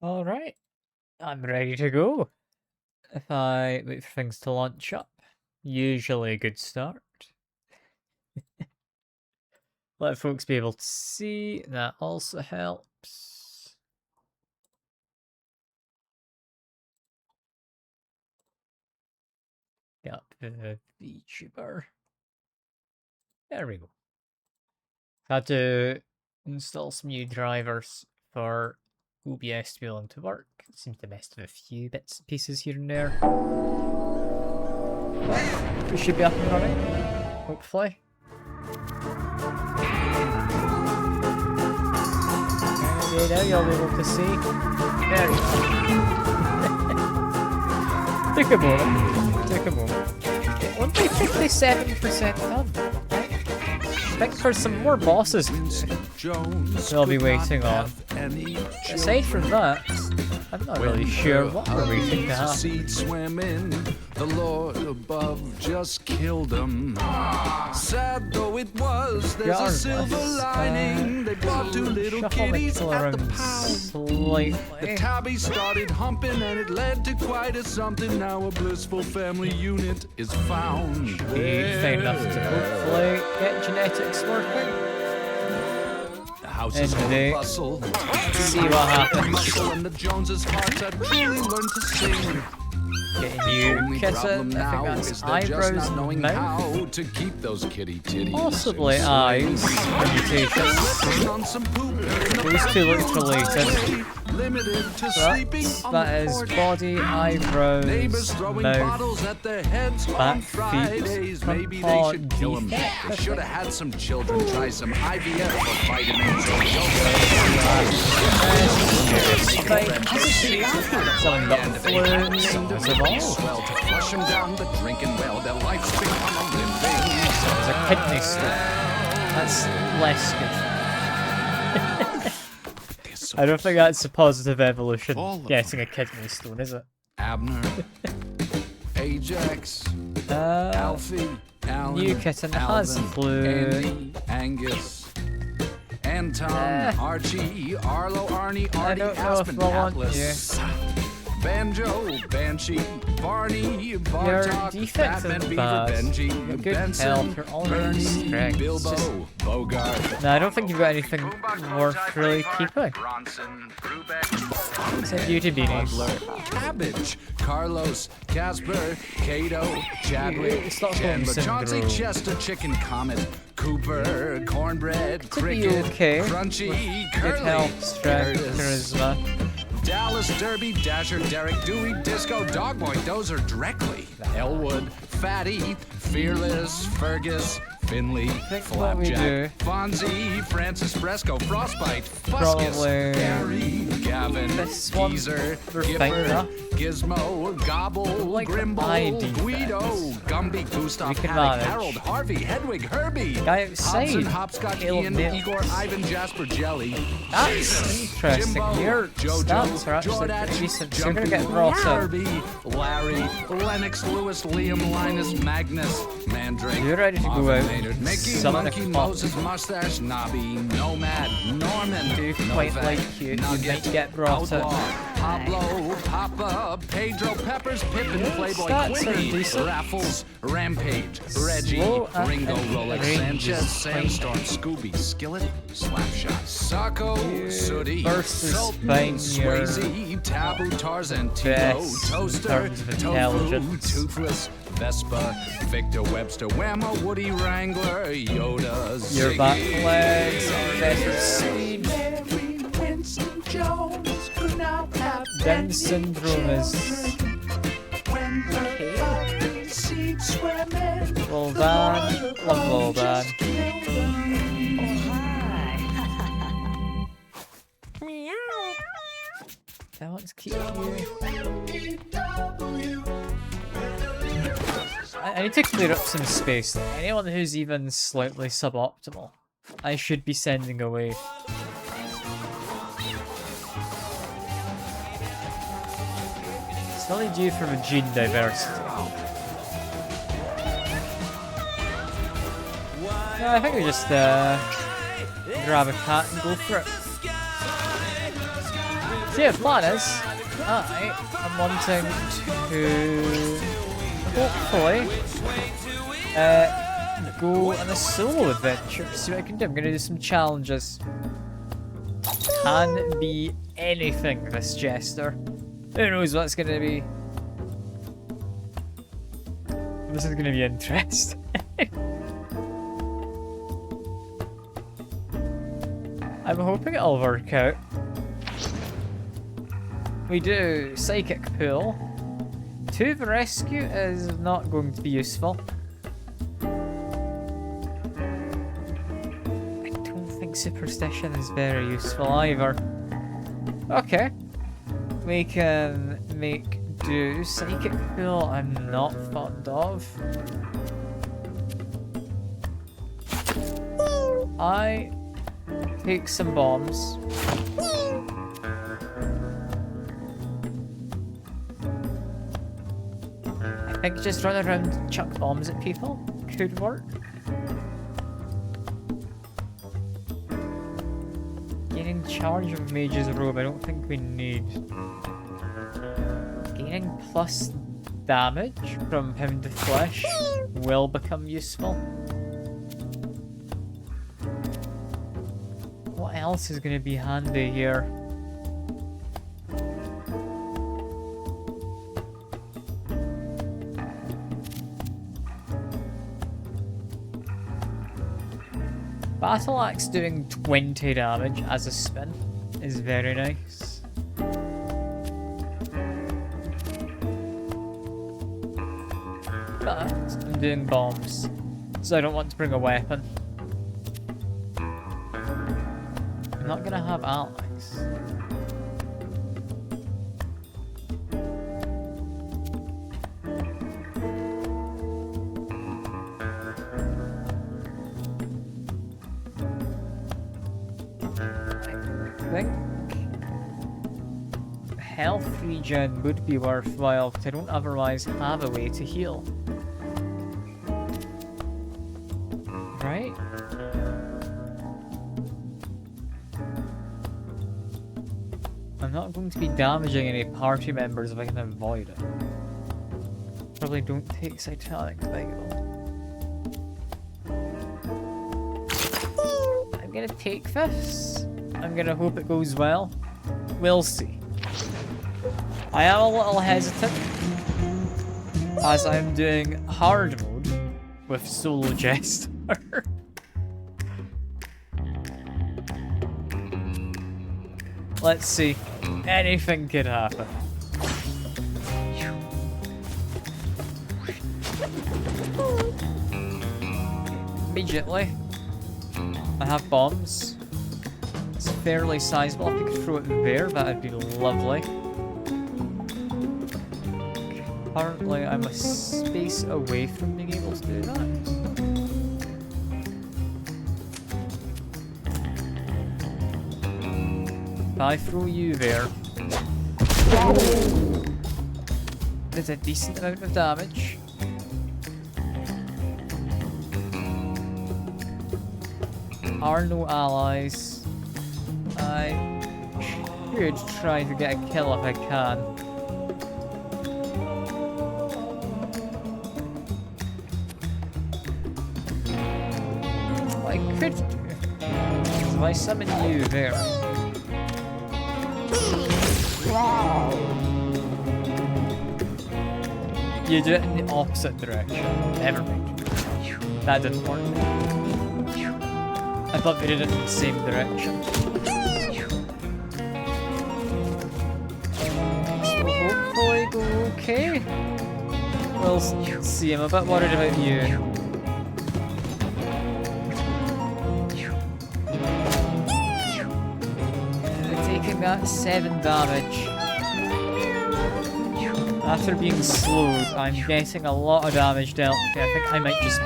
Alright, I'm ready to go. If I wait for things to launch up, usually a good start. Let folks be able to see, that also helps. Got the VTuber. There we go. Had to install some new drivers for OBS to be able to work. Seems to mess with a few bits and pieces here and there. But we should be up and running, hopefully. Okay, now you'll be able to see. There we go. Took a moment. Took a moment. Only 57% done. I think for some more bosses we'll be waiting on. Aside from that, I'm not really sure what we're waiting to happen. The Lord above just killed him. Sad though it was, there's a silver lining. They brought two little kitties at the pound. The tabby started humping and it led to quite a something. Now a blissful family unit is found. Okay, fair enough to hopefully get genetics working. The house is full of bustle. See what happens. And the Joneses' hearts have truly learned to sing. Getting you kitten, I think that's eyebrows and mouth. To keep those kitty titties. Possibly eyes, mutations. Those two look related. That is body, eyebrows, mouth, back, feet, front paw, defect. They should have had some children try some IVF for vitamins Something got flu, well to flush them down the drinking well. Their life's become a living. There's a kidney stone. That's less good. I don't think that's a positive evolution, getting a kidney stone, is it? Abner, Ajax, Alfie, Alan, new kitten has flu. Andy, Angus, Anton, Archie, Arlo, Arnie, Artie, Aspen, Atlas, Banjo, Banshee, Barney, Bartok, Batman, Beaver, Benji, Benson, Bernie, Bilbo, Bogart. No, I don't think you've got anything worth really keeping. Except you to be nice. Cabbage, Carlos, Casper, Cato, Chadwick, Chandler, Chauncey, Chester, Chicken, Comet, Cooper, Cornbread, Cricket, Crunchy, good health, strength, charisma. Dallas, Derby, Dasher, Derek, Dewey, Disco, Dogboy, Dozer, Dreckley, Elwood, Fatty, Fearless, Fergus, Finley, Flapjack, Fonzie, Francis Fresco, Frostbite, Fuscus, Gary, Gavin, Geezer, Gipper, Gizmo, Gobble, Grimble, Guido, Gumby, Gustav, Paddock, Harold, Harvey, Hedwig, Herbie, Hobson, Hopscotch, Ian, Igor, Ivan, Jasper, Jelly, That's interesting. Your stats are actually pretty decent, so you're gonna get brought up. Larry, Lennox, Lewis, Liam, Linus, Magnus, Mandrake, you're ready to go out. Mickey, Monkey, Moses, Mustache, Nobby, Nomad, Norman, do quite like you. Nugget, you might get brought Outlaw, up. Pablo, Papa, Pedro, Peppers, Pippin, Playboy, Quimby, Raffles, Rampage, Reggie, Ringo, Rolex, Sanchez, Sandstorm, Scooby, Skillet, Slapshot, Sacco, Sooty, Sultan, Swayze, Taboo, Tarzan, Tito, Toaster, Tofu, Toothless, Vespa, Victor Webster, Whammo, Woody Wrangler, Yoda, Ziggy, your back legs are better seen. Down syndrome is Volvan, love Volvan. That one's cute. I need to clear up some space. Anyone who's even slightly suboptimal, I should be sending away. Still need you for the gene diversity. Yeah, I think we just grab a cat and go for it. So yeah, plan is, I am wanting to hopefully go on a solo adventure. See what I can do. I'm gonna do some challenges. Can be anything, this Jester. Who knows what's gonna be? This is gonna be interesting. I'm hoping it'll work out. We do Psychic Pool. 2 of Rescue is not going to be useful. I don't think Superstition is very useful either. Okay. We can make do. Psychic Pool I'm not fond of. I take some bombs. I think just run around and chuck bombs at people could work. Gaining charge of Mage's Robe I don't think we need. Gaining plus damage from Pound of Flesh will become useful. What else is going to be handy here? Battle Axe doing 20 damage as a spin is very nice. But I'm doing bombs, so I don't want to bring a weapon. I'm not gonna have allies. I think health regen would be worthwhile, but I don't otherwise have a way to heal. Right? I'm not going to be damaging any party members if I can avoid it. Probably don't take Satanic Bible. I'm gonna take this. I'm gonna hope it goes well. We'll see. I am a little hesitant as I'm doing hard mode with solo Jester. Let's see. Anything could happen. Immediately, I have bombs. It's fairly sizable. If I could throw it there, that'd be lovely. Currently, I'm a space away from being able to do that. If I throw you there, there's a decent amount of damage. Are no allies. I should try to get a kill if I can. What I could do is if I summon you there. You do it in the opposite direction. Never mind. That didn't work. I thought they did it in the same direction. So hopefully go okay. We'll see. I'm a bit worried about you. Taking that 7 damage. After being slowed, I'm getting a lot of damage dealt. Okay, I think I might just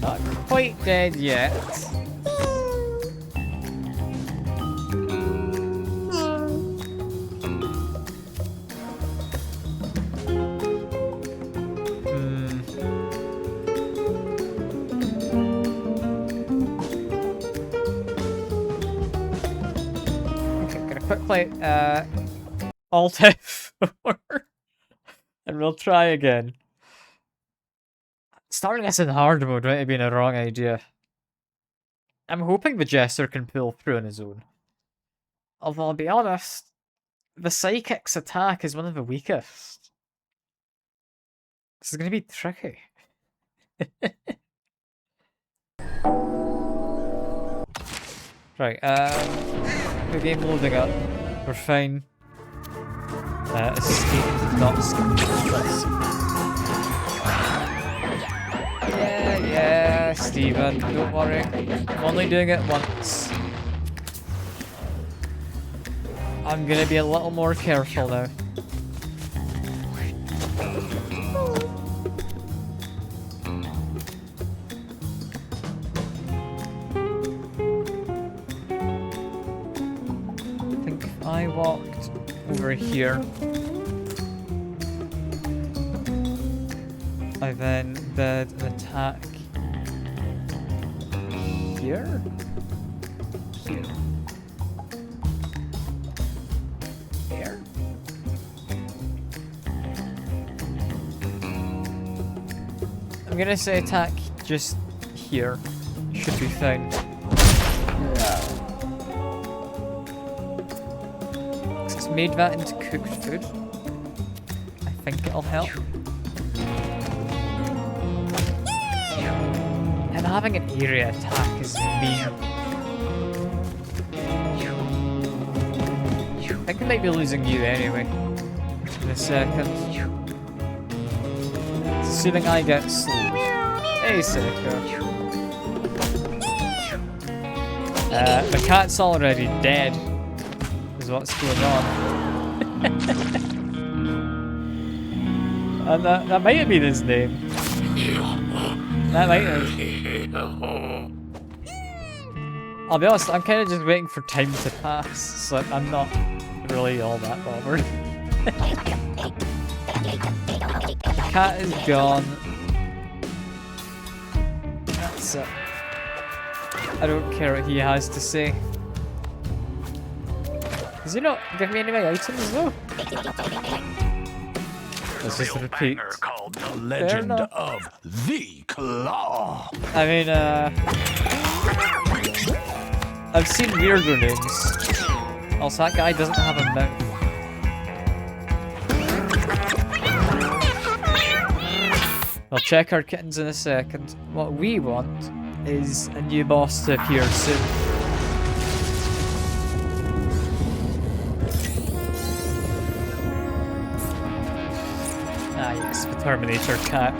not quite dead yet. quickly, Alt F4, and we'll try again. Starting this in hard mode might have been a wrong idea. I'm hoping the Jester can pull through on his own. Although, I'll be honest, the Psychic's attack is one of the weakest. This is going to be tricky. Right, the game loading up. We're fine. Escape, not escape. Yeah, Steven, don't worry. I'm only doing it once. I'm gonna be a little more careful now. I think if I walked over here, I then did an attack here? Here. Here? I'm gonna say attack just here. Should be fine. It's made that into cooked food. I think it'll help. And having an area attack is mean. I think I might be losing you anyway. In a second. Assuming I get slowed. Hey, Seiko. The cat's already dead. Is what's going on. And that might have been his name. That might have. I'll be honest, I'm kind of just waiting for time to pass, so I'm not really all that bothered. The cat is gone. That's it. I don't care what he has to say. Does he not give me any of my items though? Let's just repeat. Called the Legend of the Claw. I mean, I've seen weirder names. Also, that guy doesn't have a mouth. We'll check our kittens in a second. What we want is a new boss to appear soon. Ah yes, the Terminator cat.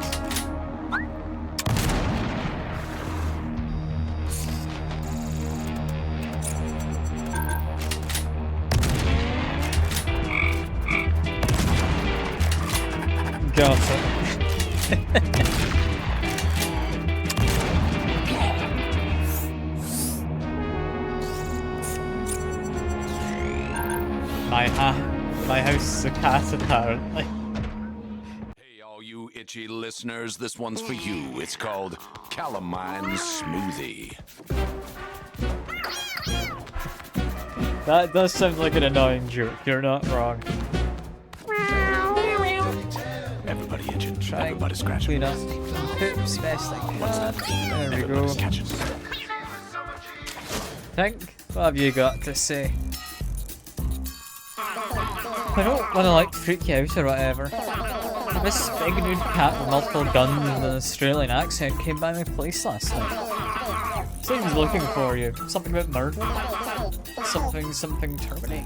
Got it. My house is a cat, apparently. Hey, all you itchy listeners, this one's for you. It's called Calamine Smoothie. That does sound like an annoying joke. You're not wrong. Everybody itching. Try Everybody scratching. clean up poops best I can. There we go. Catching. Think, what have you got to say? I don't want to like freak you out or whatever. This big nude cat with multiple guns and an Australian accent came by my place last night. Said he was looking for you. Something about murder? Something terminate.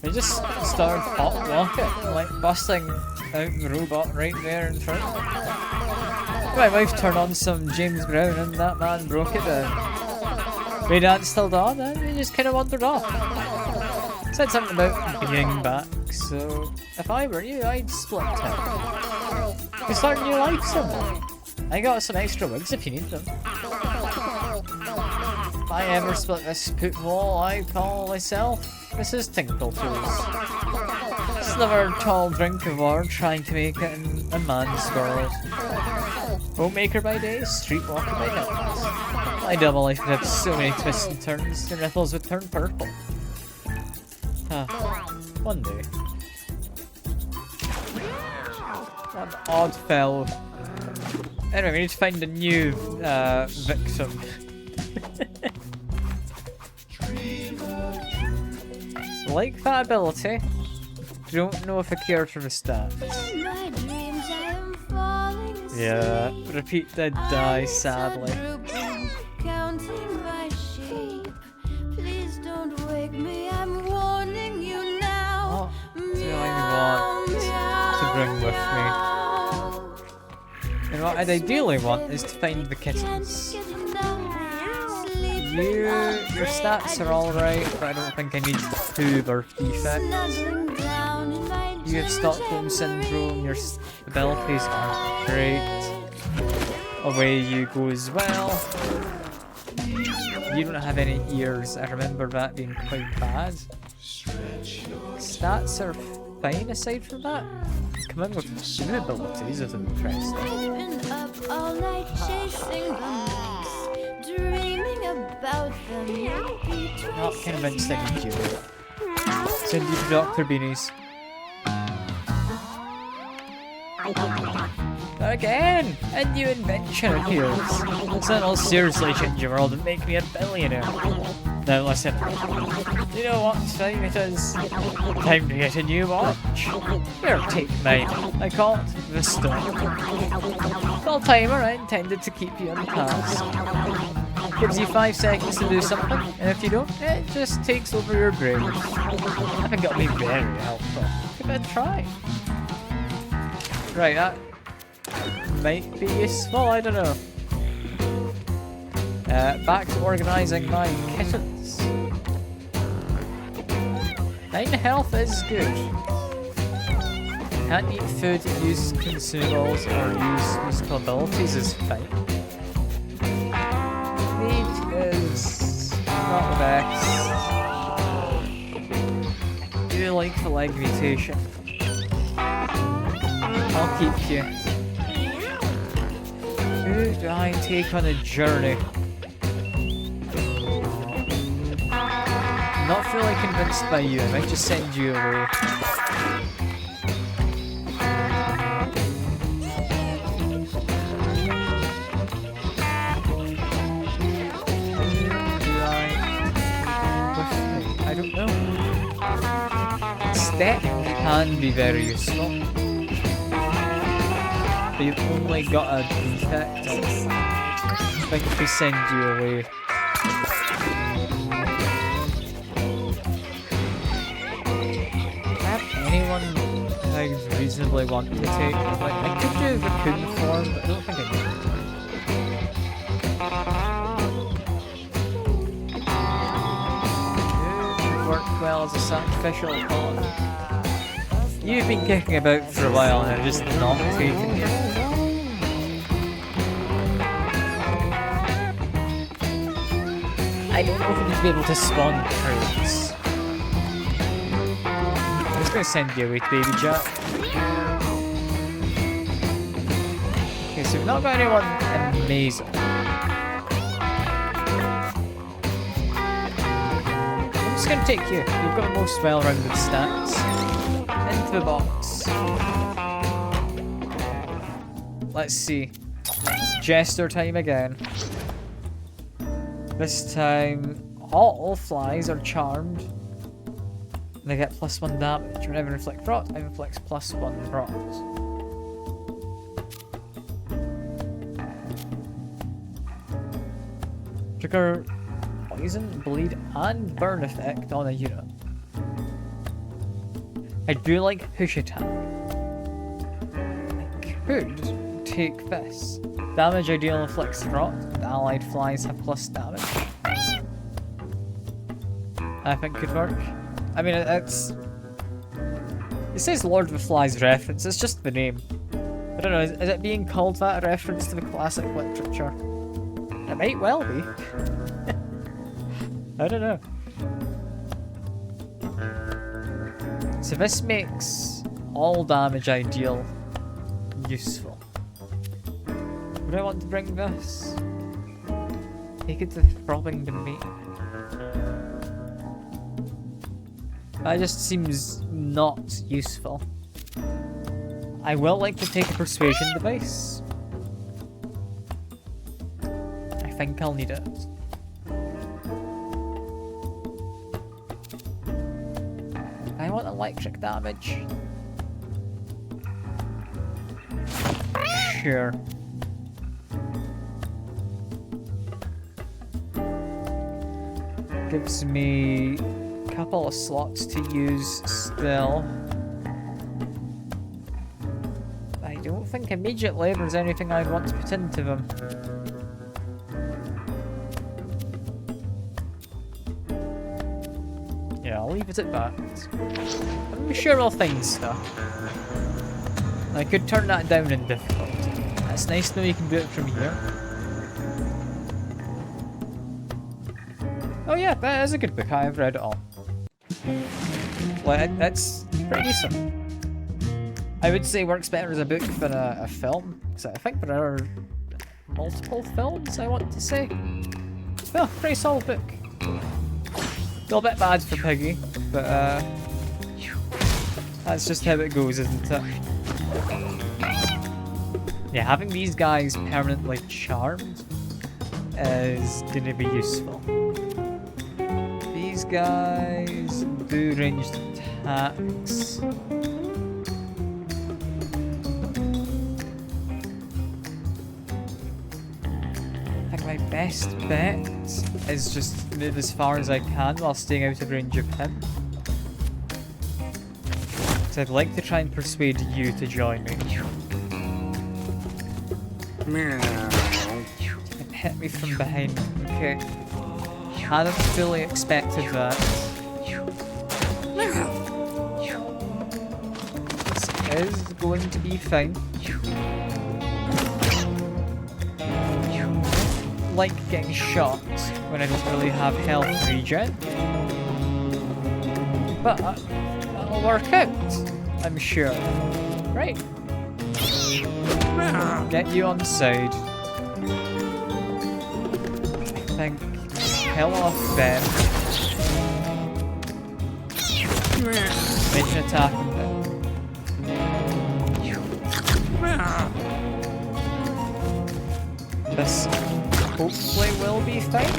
They just started hot walking, like busting out the robot right there in front of me. My wife turned on some James Brown and that man broke it down. We danced till dawn and he just kind of wandered off. Said something about being back, so if I were you, I'd split him. You start a new life somewhere. I got some extra wigs if you need them. If I ever split this poop wall, I call myself Mrs. Tinkletoes. Sliver tall drink of water, trying to make it in a man's world. Homemaker by day, streetwalker by night. My double life would have so many twists and turns, your nipples would turn purple. One day. One odd fellow. Anyway, we need to find a new victim. Like that ability. Don't know if I care for the stats. Yeah, repeat did die, sadly. Counting my sheep. Please don't wake me, I'm warning you now. What do I want to bring with me? And what I'd ideally want is to find the kittens. Your stats are alright, but I don't think I need 2 birth defects. You have Stockholm Syndrome, your abilities are great. Away you go as well. You don't have any ears, I remember that being quite bad. Stats are fine aside from that. Come in with new abilities is interesting. All night chasing the mice, dreaming about them. Not convinced I need you. Send you to Dr. Beanies. Again! A new invention appears. So I'll seriously change your world and make me a billionaire. Now listen. You know what time it is? Time to get a new watch. Here, take mine. I call it the Stone. Full timer intended to keep you on task. Gives you 5 seconds to do something, and if you don't, it just takes over your brain. Haven't got me very helpful. Give it a try. Right, that might be useful, I don't know. Back to organising my kittens. 9 health is good. Can't eat food, use consumables, or use musical abilities is fine. Meat is not the best. Do like the leg mutation. I'll keep you. Who do I take on a journey? Not fully convinced by you, I might just send you away. I don't know. Step can be very useful. But you've only got a defect. I think if we send you away. Anyone I reasonably want to take? Like, I could do raccoon form, but I don't think I need it. Would work well as a sacrificial pawn. You've been kicking about for a while and I've just not taken you. I don't know if we'll be able to spawn traits. I'm just gonna send you away, baby Jack. Okay, so we've not got anyone amazing. I'm just gonna take you. You've got the most well-rounded stats. Into the box. Let's see. Jester time again. This time, all flies are charmed. They get +1 damage. Whenever inflict rot, I inflicts +1 rot. Trigger poison, bleed, and burn effect on a unit. I do like push attack. I could take this. Damage I deal inflicts rot. The allied flies have ++ damage. I think could work. I mean, it's... It says Lord of the Flies reference, it's just the name. I don't know, is it being called that a reference to the classic literature? It might well be. I don't know. So this makes all damage I deal useful. Would I want to bring this? Take it to throbbing the meat. That just seems not useful. I will like to take a persuasion device. I think I'll need it. I want electric damage. Sure. Gives me a couple of slots to use still. I don't think immediately there's anything I'd want to put into them. Yeah, I'll leave it at that. I'm sure I'll find stuff. I could turn that down in difficulty. That's nice to know you can do it from here. Oh yeah, that is a good book. I've read it all. Well, that's pretty decent. I would say works better as a book than a film, because I think there are multiple films, I want to say. Well, pretty solid book. A little bit bad for Piggy, but that's just how it goes, isn't it? Yeah, having these guys permanently charmed is gonna be useful. These guys do ranged attacks. I think my best bet is just move as far as I can while staying out of range of him. So I'd like to try and persuade you to join me. It hit me from behind. Okay. Hadn't fully expected that. This is going to be fine. Like getting shot when I don't really have health regen. But it'll work out, I'm sure. Right. Get you on side. I think kill off them. Make an attack on them. This hopefully will be fine.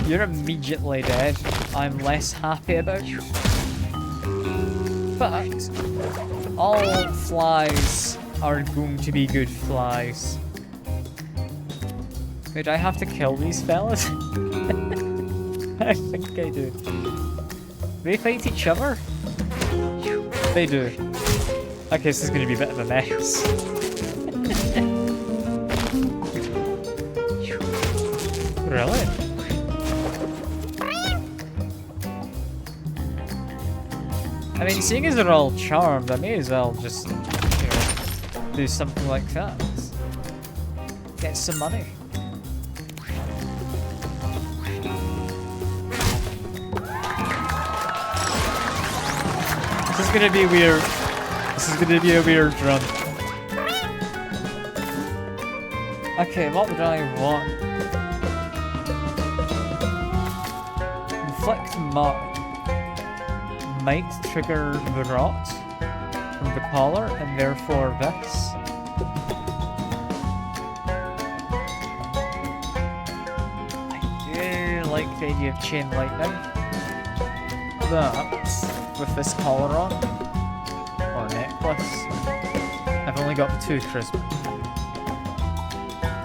You're immediately dead. I'm less happy about you. But all flies are going to be good flies. Wait, I have to kill these fellas? I think I do. They fight each other? They do. Okay, this is going to be a bit of a mess. Really? I mean, seeing as they're all charmed, I may as well just, you know, do something like that. Get some money. This is gonna be weird. This is gonna be a weird run. Okay, what would I want? Inflict mark might trigger the rot from the collar, and therefore this. I do like the idea of chain lightning. But with this collar on, or necklace, I've only got 2 charisma.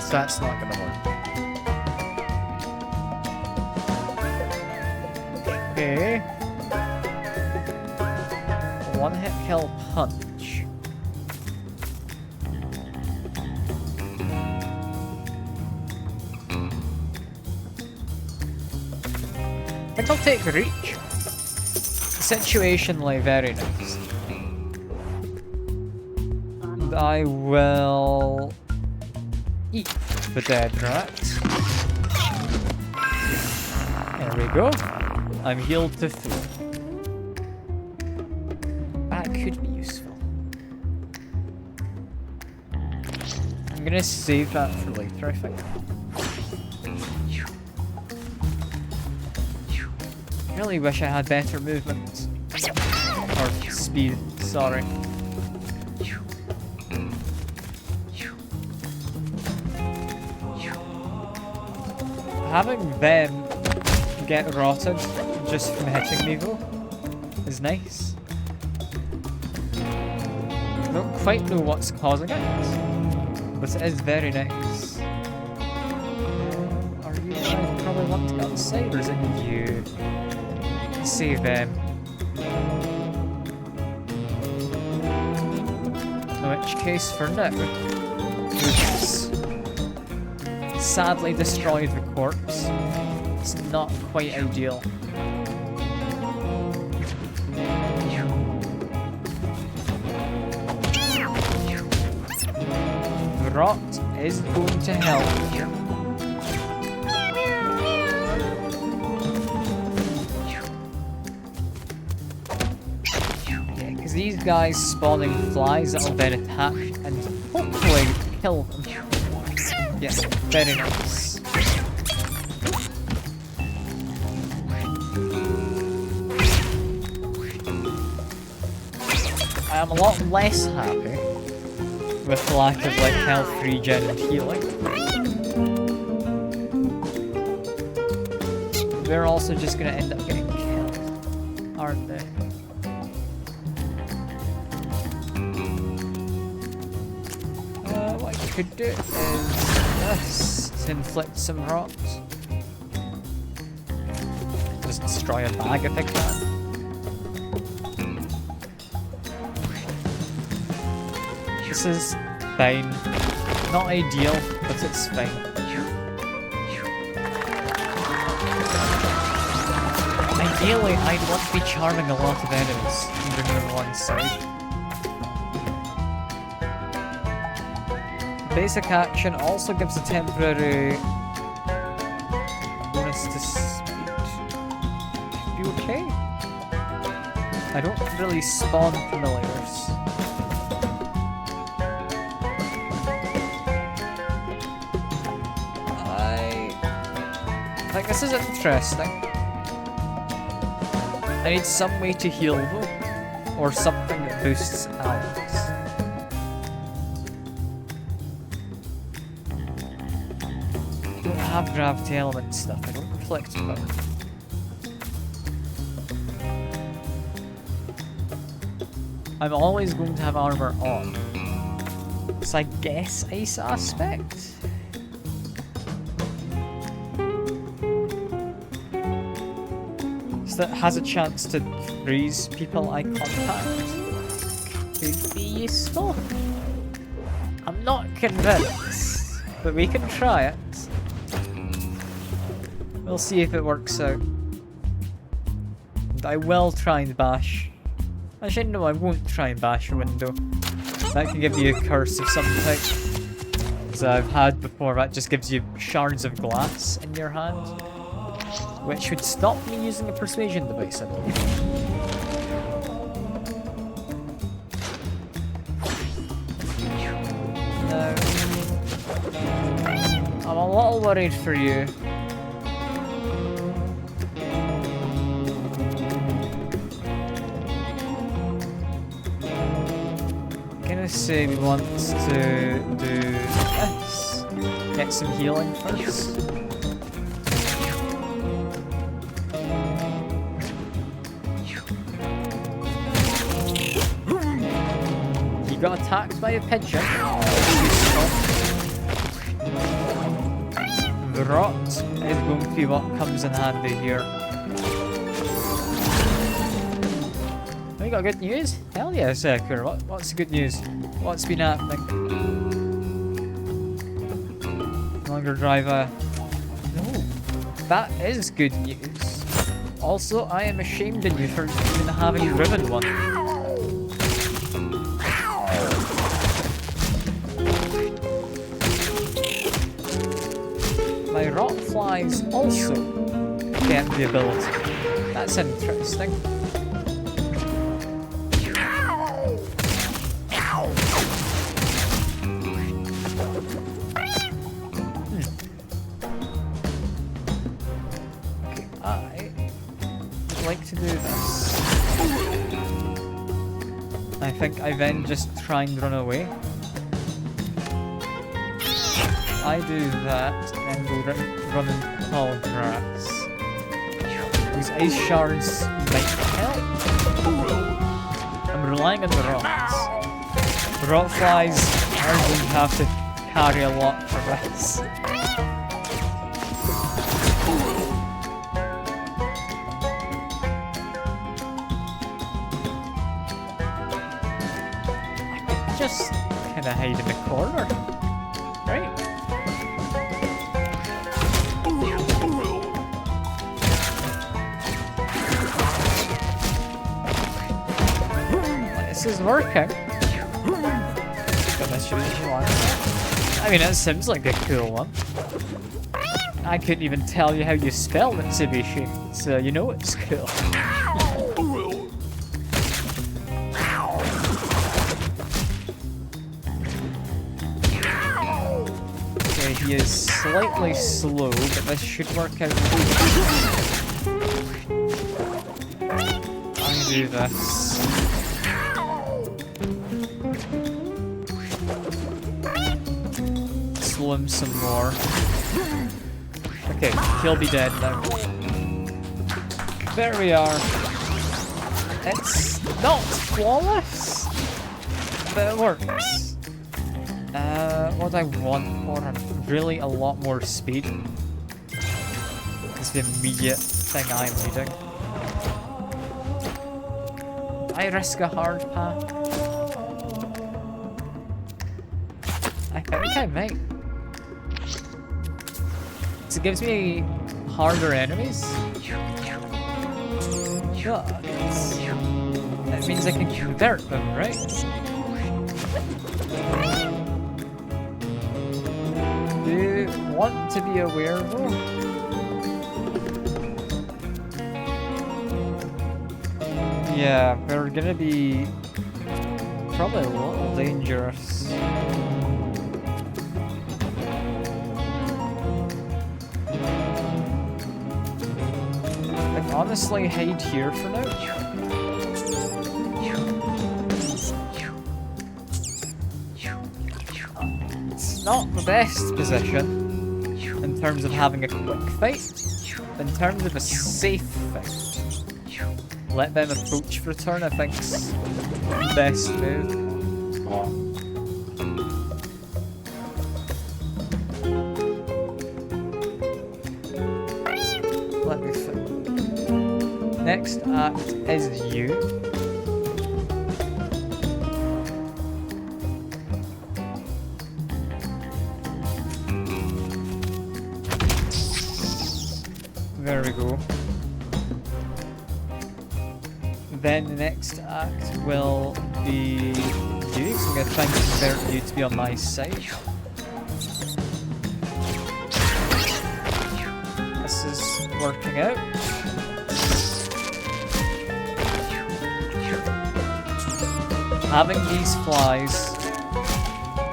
So that's not gonna work. Okay. One hit kill punch. I think I'll take reach. Situationally very nice. And I will eat the dead rat. There we go. I'm healed to 3. That could be useful. I'm gonna save that for later, I think. Really wish I had better movement. Or speed, sorry. Having them get rotted just from hitting me though is nice. I don't quite know what's causing it, but it is very nice. Are you guys probably want to go outside, or is it you? Save them. In which case, for now, we'll just sadly destroy the corpse. It's not quite ideal. The rot is going to help. These guys spawning flies that'll then attack and hopefully kill them. Yes, very nice. I am a lot less happy with the lack of like health regen and healing. They're also just gonna end up getting killed, aren't they? Could do is this to inflict some rocks. Just destroy a bag if I can. This is fine. Not ideal, but it's fine. Ideally, I'd want to be charming a lot of enemies and bringing them on side. Basic action also gives a temporary bonus to speed. Be okay? I don't really spawn familiars. I think this is interesting. I need some way to heal though, or something that boosts allies. I have gravity element stuff, I don't reflect power. I'm always going to have armor on. So I guess Ice Aspect? So that has a chance to freeze people I contact. Could be useful. I'm not convinced, but we can try it. We'll see if it works out. And I will try and bash. Actually, no, I won't try and bash a window. That can give you a curse of some type. As I've had before, that just gives you shards of glass in your hand. Which would stop me using a persuasion device, I believe. No. I'm a little worried for you. Say we want to do this. Get some healing first. You got attacked by a pigeon. The rot is going to be what comes in handy here. We got good news? Hell yeah, Sekur. What's the good news? What's been happening? No longer drive a... No, that is good news. Also, I am ashamed of you for even having driven one. My rot flies also get the ability. That's interesting. to do this. I think I then just try and run away. I do that and go run in tall grass. These ice shards might help. I'm relying on the rocks. The rock flies are going to have to carry a lot for this. Just kind of hide in the corner, right? This is working. I mean, it seems like a cool one. I couldn't even tell you how you spell Mitsubishi, so you know it's cool. He is slightly slow, but this should work out. I do this. Slow him some more. Okay, he'll be dead now. There we are. It's not flawless, but it works. What I want more, really a lot more speed. Is the immediate thing I'm needing. I risk a hard path. I think I might. So it gives me harder enemies. But that means I can convert them, right? Want to be aware though. Yeah, they're gonna be probably a little dangerous. I'd honestly hide here for now. It's not the best position in terms of having a quick fight. In terms of a safe fight, let them approach for a turn, I think's the best move. Let me think. Next act is you. There we go. Then the next act will be you, so I'm going to try and convert you to be on my side. This is working out. Having these flies,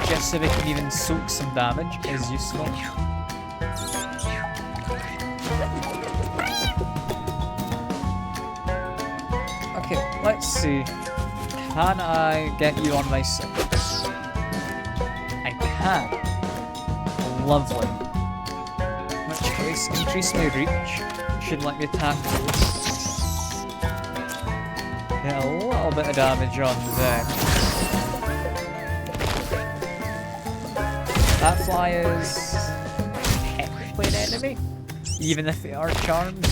just so they can even soak some damage, is useful. Okay, let's see. Can I get you on my side? I can. Lovely. In which case, increase my reach. Should let me attack you. Get a little bit of damage on them. That fly is technically an enemy, even if they are charmed.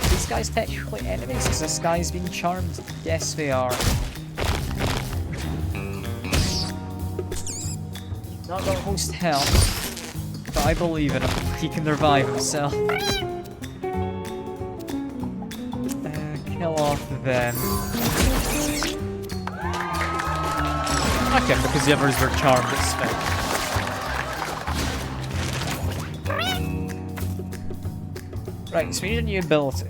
These guys technically enemies? Is this guy's being charmed? Yes, they are. Not got host health, but I believe in him. He can revive himself. Kill off them. Okay, because the others were charmed at spec. Right, so we need a new ability.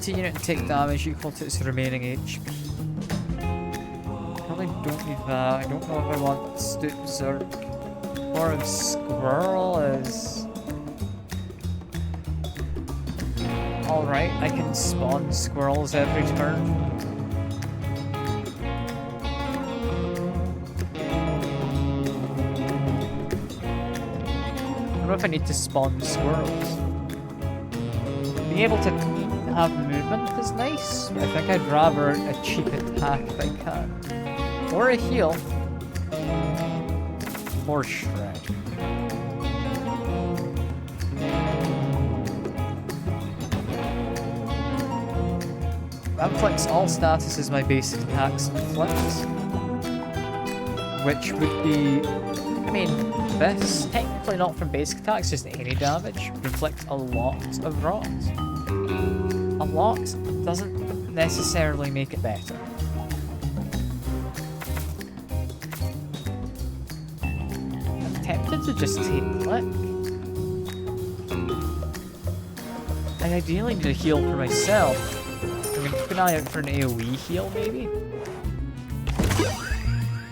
Unit take damage equal to its remaining HP. I don't know if I want Stoops or more of Squirrel is... Alright, I can spawn squirrels every turn. I don't know if I need to spawn squirrels. Being able to have movement is nice, but I think I'd rather a cheap attack if I can. Or a heal. Or shred. That inflicts all status as my basic attacks inflicts. Which would be... I mean, this, technically not from basic attacks, just any damage, inflicts a lot of rot. A lot doesn't necessarily make it better. I'm tempted to just take Click. I ideally need a heal for myself. I'm gonna keep an eye out for an AoE heal, maybe?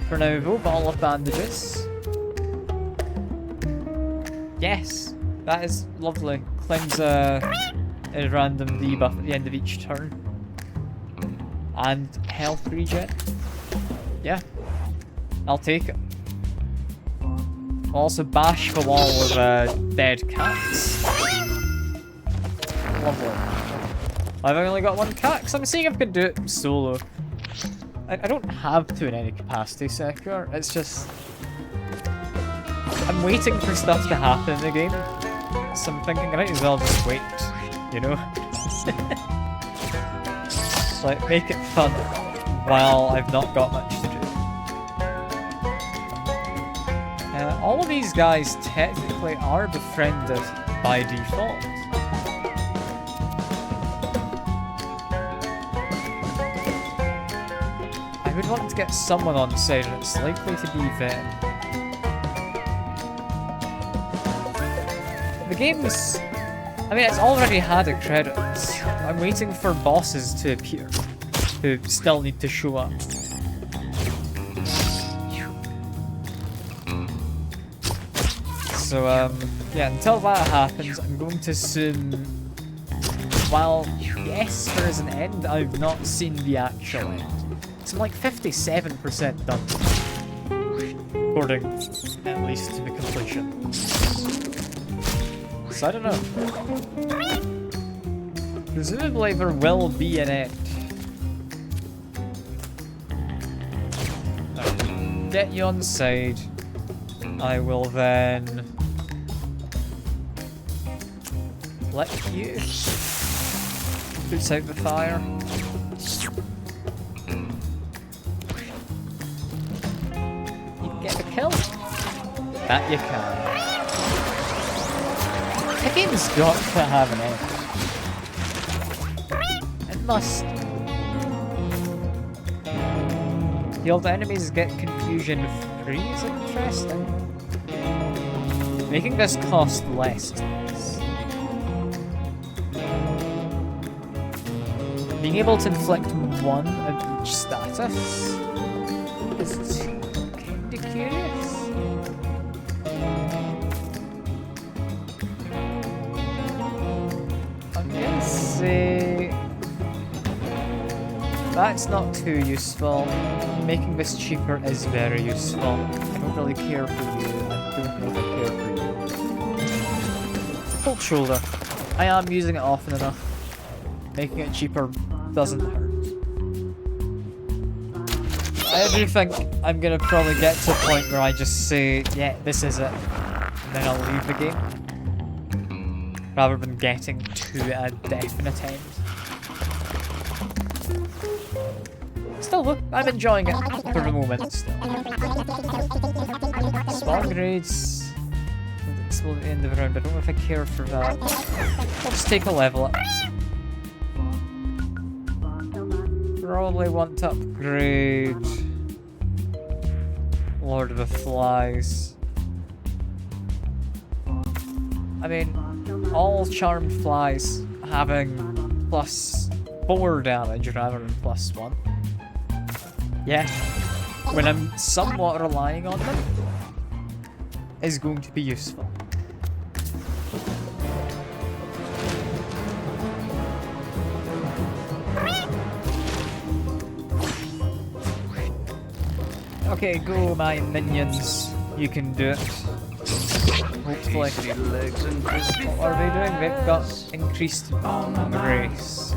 For now, though, bottle of bandages. Yes! That is lovely. Cleanse a random debuff at the end of each turn. And health regen. Yeah. I'll take it. I'll also bash the wall with dead cats. Lovely. I've only got one cat, because I'm seeing if I can do it solo. I don't have to in any capacity, Sekiro. It's just... I'm waiting for stuff to happen in the game. So I'm thinking I might as well just wait, you know? Like, make it fun while I've not got much to do. All of these guys technically are befriended by default. I would want to get someone on side, and it's likely to be them. The game's... I mean, it's already had a credits. I'm waiting for bosses to appear, who still need to show up. So, yeah, until that happens, I'm going to assume... While, yes, there is an end, I've not seen the actual end. So I'm like 57% done. According, at least, to the completion. So I don't know. Presumably there will be an end. Right. Get you on side. I will then... let you... boots out the fire. You can get the kill. That you can. The game's got to have an end. It must. Healed enemies get confusion free is interesting. Making this cost less. Being able to inflict one of each status is kinda curious. I'm gonna say that's not too useful. Making this cheaper is very useful. I don't really care for you. I don't know if I care for you. Cold shoulder. I am using it often enough. Making it cheaper doesn't hurt. I do think I'm gonna probably get to a point where I just say, yeah, this is it, and then I'll leave the game, rather than getting to a definite end. Still though, I'm enjoying it for the moment still. Spawn grades explode at the end of the round, I don't know if I care for that. I'll just take a level up. Probably want to upgrade Lord of the Flies. I mean, all charmed flies having +4 damage rather than +1. Yeah, when I'm somewhat relying on them, is going to be useful. Okay, go my minions. You can do it. Hopefully. What are they doing? They've got increased race.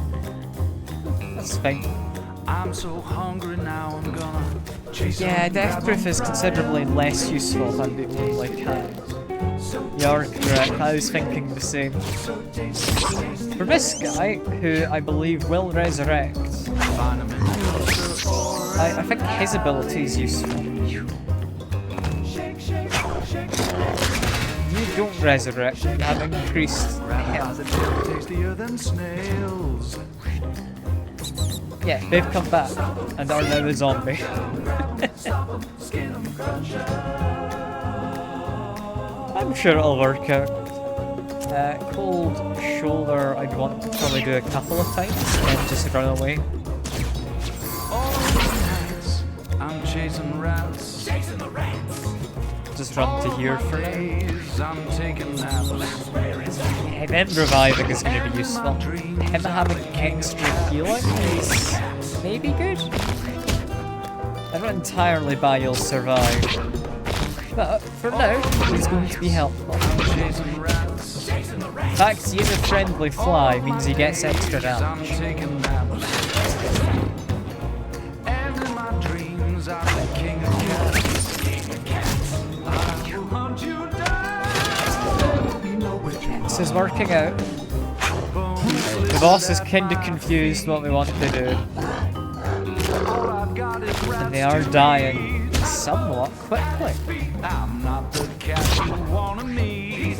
That's fine. I'm so hungry now, I'm gonna chase. Yeah, Death Proof is considerably less useful than the only kind. You're correct, I was thinking the same. For this guy, who I believe will resurrect, I think his ability is useful. You don't resurrect, you have increased health. Tastier than snails. Yeah, they've come back and are now a zombie. I'm sure it'll work out. Cold shoulder, I'd want to probably do a couple of times and just run away. I'm chasing rats. Chasing the rats. Just run to here for now. I'm taking naps. Yeah, then reviving is going to be useful. Him having extra healing is maybe good. I don't entirely buy you'll survive, but for now, he's going to be helpful. In fact, seeing a friendly fly means he gets extra damage. And in my dreams, I'm the king of cats. I will hunt you down. This is working out. The boss is kinda confused what we want to do. And they are dying somewhat quickly. I'm not the cat you wanna meet.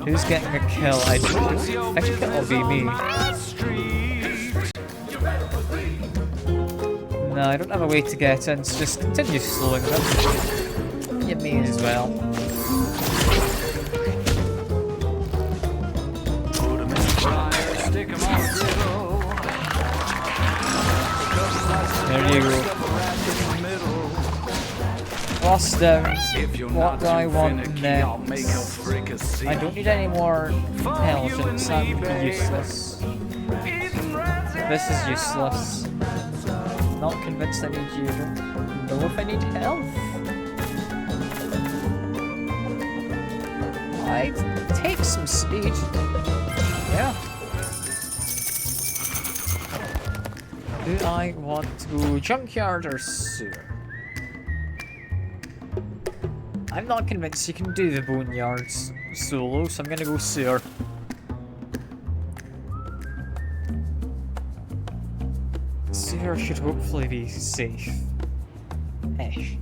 Who's getting a kill? I don't think it'll be me. No, I don't have a way to get in, so just continue slowing them. You may as well. There you go. Lost down. What do I want next? I don't need any more intelligence, that would be useless. This is useless. Not convinced I need you. Don't know if I need health. I'd take some speed. Yeah. Do I want to go junkyard or sewer? I'm not convinced you can do the boneyards solo, so I'm gonna go sewer. Sewer should hopefully be safe. Ish.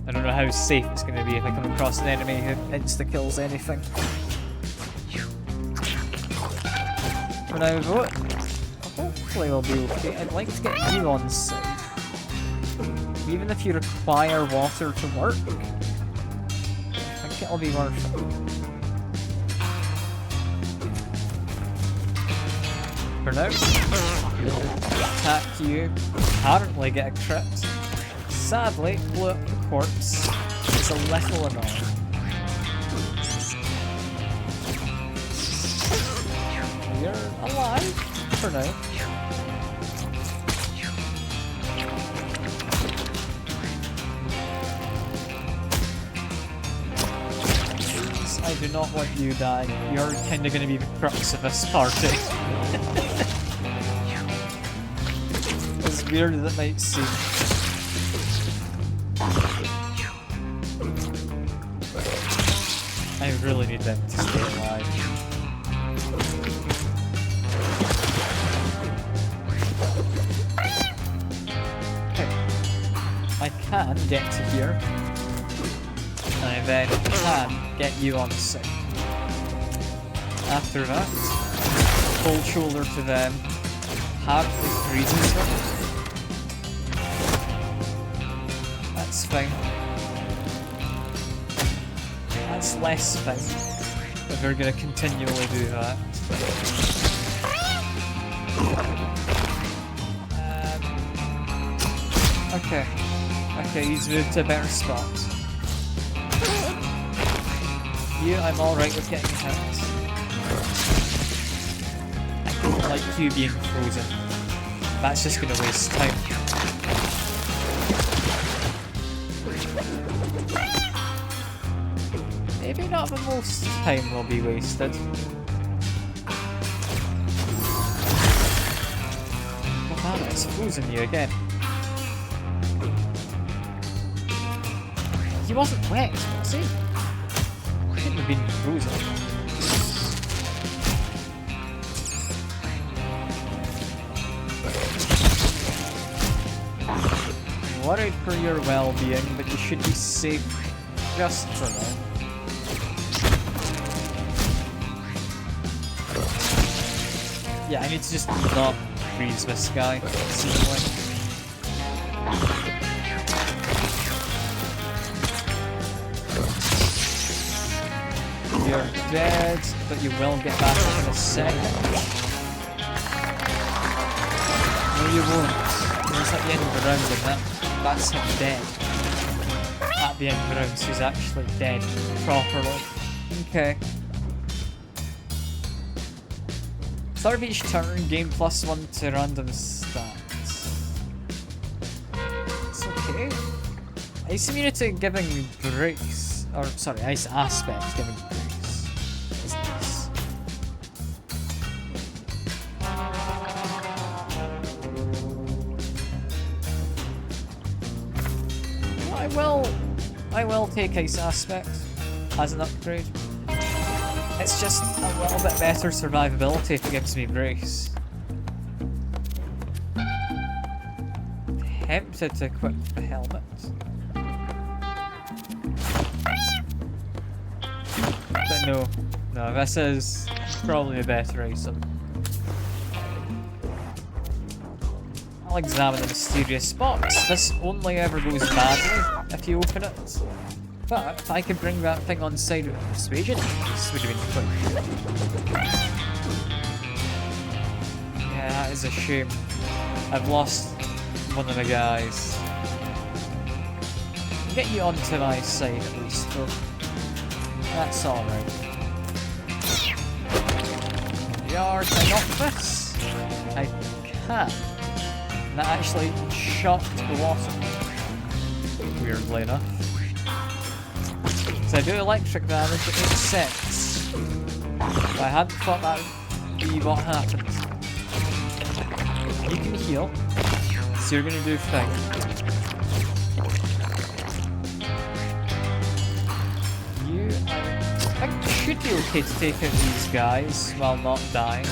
I don't know how safe it's gonna be if I come across an enemy who insta-kills anything. For now, vote. Hopefully we'll be okay. I'd like to get you on side. Even if you require water to work, I think it'll be worth it. For now, attack you, apparently get a crit. Sadly, blew up the corpse. It's a little annoying. You're alive for now. I do not want you dying. You're kinda gonna be the crux of this party. As weird as it might seem. I really need them to stay alive. Okay. I can get to here. And then can get you on site. After that, cold shoulder to them. Hardly freezes them. That's fine. That's less fine. But we're gonna continually do that. Okay. Okay, he's moved to a better spot. You, I'm alright with getting hit. I don't like you being frozen. That's just gonna waste time. Maybe not, but most time will be wasted. Oh man, it's frozen you again. He wasn't wet, was he? Couldn't have been frozen. I'm worried for your well-being, but you should be safe just for now. Yeah, I need to just not freeze this guy, seemingly. You're dead, but you will get back in a second. No, you won't. It's at the end of the round, and that's him dead. At the end of the round, so he's actually dead properly. Okay. Start of each turn, gain +1 to random stats. It's okay. Ice immunity giving grace. Or, sorry, ice aspect giving grace. Is nice. Well, I will take ice aspect as an upgrade. It's just a little bit better survivability if it gives me brace. Tempted to equip the helmet. But no, this is probably a better item. I'll examine the mysterious box. This only ever goes badly if you open it. But if I could bring that thing on side with persuasion, this would have been fun. Yeah, that is a shame. I've lost one of the guys. I'll get you onto my side at least, though. That's alright. Yard, can I knock this? I can. And that actually shocked the water. Weirdly enough. So I do electric damage, it makes sense. But I hadn't thought that would be what happened. You can heal, so you're gonna do fine. You, I think, should be okay to take out these guys while not dying.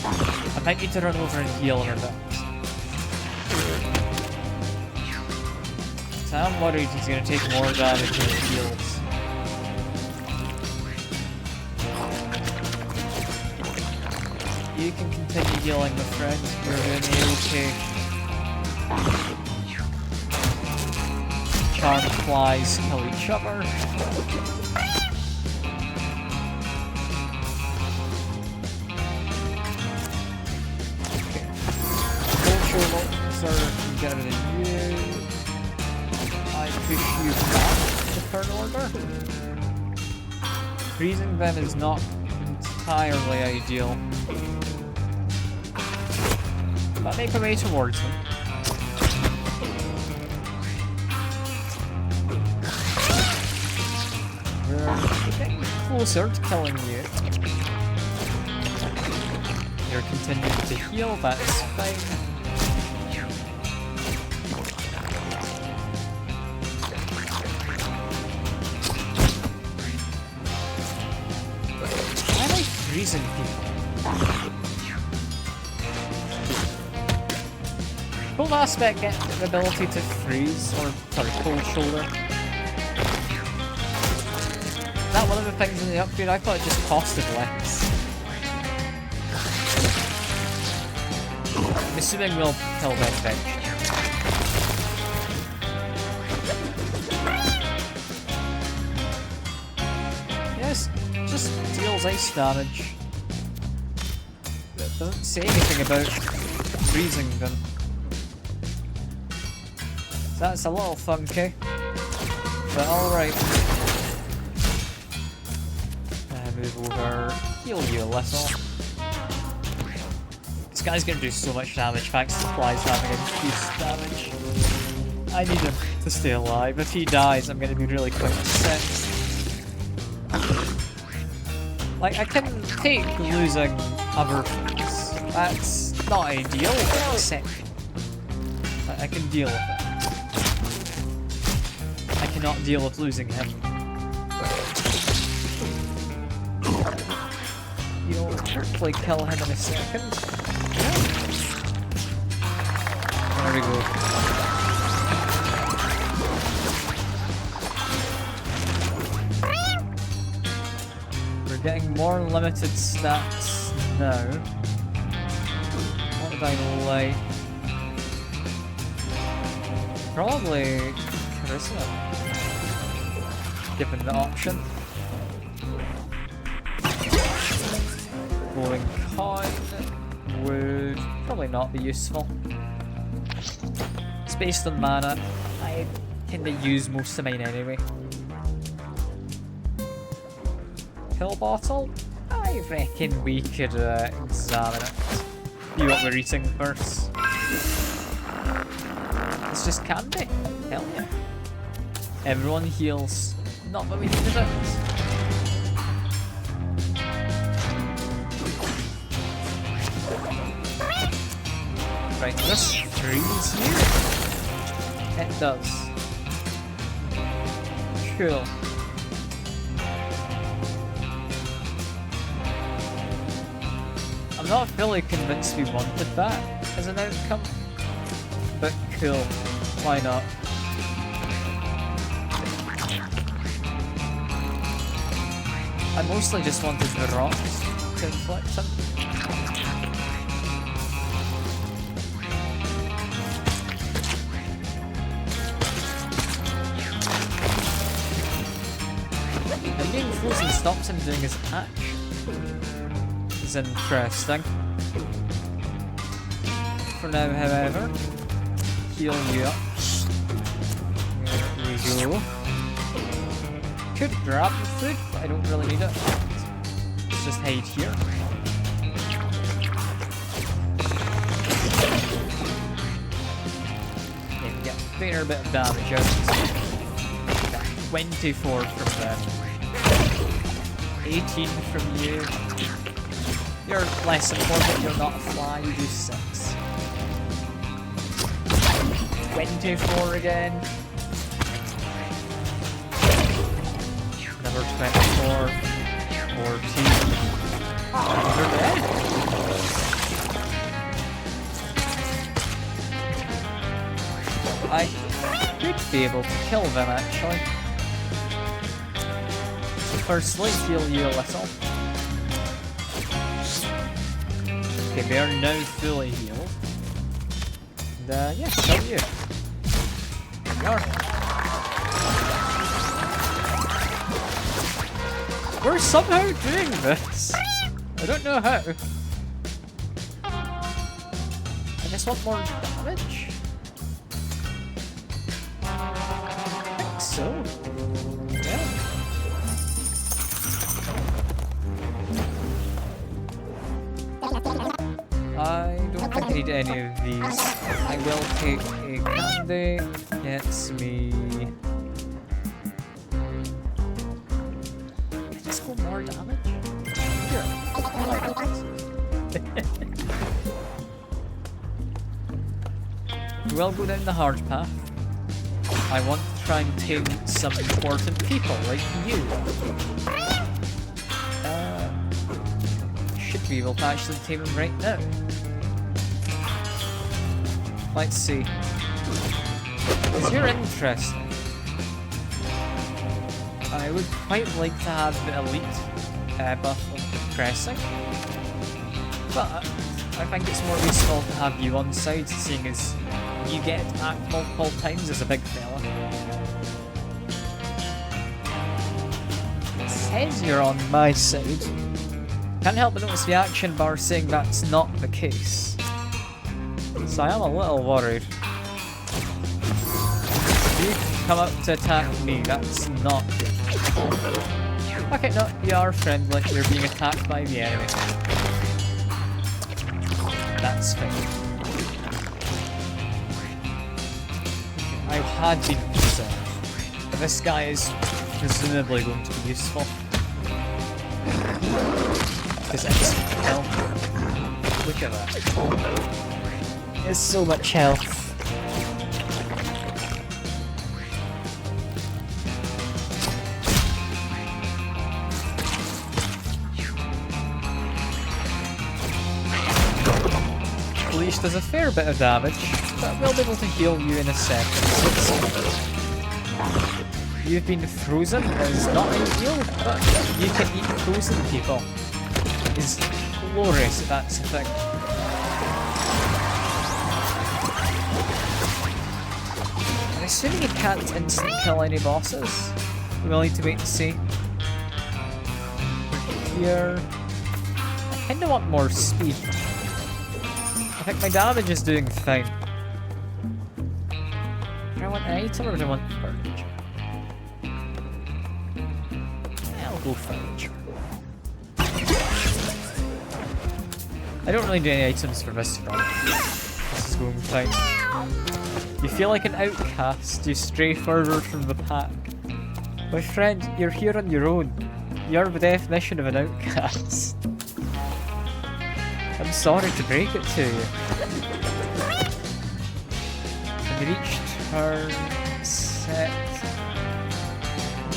I might need to run over and heal in a bit. So I'm worried he's going to take more damage than he heals. You can continue healing, my friend. You're doing okay. Charmed flies kill each other. Can get rid of you. I push you back to third order. Freezing them is not entirely ideal. But make a way towards them. We're getting closer to killing you. You're continuing to heal, that's fine. Freezing people. Cold aspect get the ability to freeze, or sorry, cold shoulder. That one of the things in the upgrade, I thought it just costed less. I'm assuming we'll kill that thing. Yes, just deals ice damage. It doesn't say anything about freezing them. That's a little funky, but alright. Move over, heal you a little. This guy's gonna do so much damage thanks to flies having increased damage. I need him to stay alive. If he dies, I'm gonna be really quite upset. Like, I can take losing other things. That's not ideal, but exception. I can deal with it. I cannot deal with losing him. You'll hopefully kill him in a second. There we go. We're getting more limited stats now. What did I like? Probably charisma, given the option. Glowing coin would probably not be useful. It's based on mana. I tend to use most of mine anyway. Pill bottle? I reckon we could examine it. See what we're eating first. It's just candy. Hell yeah. Everyone heals. Not that we needed it. Right, this frees here. It does. Cool. I'm not fully convinced we wanted that as an outcome, but cool. Why not? I mostly just wanted the rocks to inflict him. And being frozen stops him doing his action. Is interesting. For now, however, heal you up. There we go. Could grab the food, but I don't really need it. Let's just hide here. Yeah, we get a fair bit of damage out. 24 from them. 18 from you. You're less important, you're not a fly, you do 6. 24 again. Another 24. 14. You're dead. I could be able to kill them actually. So firstly, heal you a little. Okay, they are now fully healed. And yeah, kill you. There you are. We're somehow doing this. I don't know how. I just want more damage. I think so. Yeah. I don't think I need any of these. I will take a candy. Gets me. Can I just go more damage? Here. We'll go down the hard path. I want to try and tame some important people like you. Should be able to actually tame him right now. Let's see. Because you're interesting. I would quite like to have the elite buff of depressing. But I think it's more useful to have you on side, seeing as you get attacked multiple times as a big fella. It says you're on my side. Can't help but notice the action bar saying that's not the case. So I am a little worried. come up to attack me. That's not good. Okay, no, you are friendly. You're being attacked by the enemy. That's fine. I had been concerned, but this guy is presumably going to be useful. Because it's health. Look at that. There's so much health. Leash does a fair bit of damage, but we'll be able to heal you in a second. You've been frozen is not ideal, but you can eat frozen people. Is glorious if that's a thing. I'm assuming you can't instant kill any bosses. We'll need to wait and see. Here. I kinda want more speed. I think my damage is doing fine. Do I want an item or do I want furniture? I'll go furniture. I don't really do any items for this run. This is going fine. You feel like an outcast. You stray further from the pack. My friend, you're here on your own. You're the definition of an outcast. I'm sorry to break it to you. And reach turn set.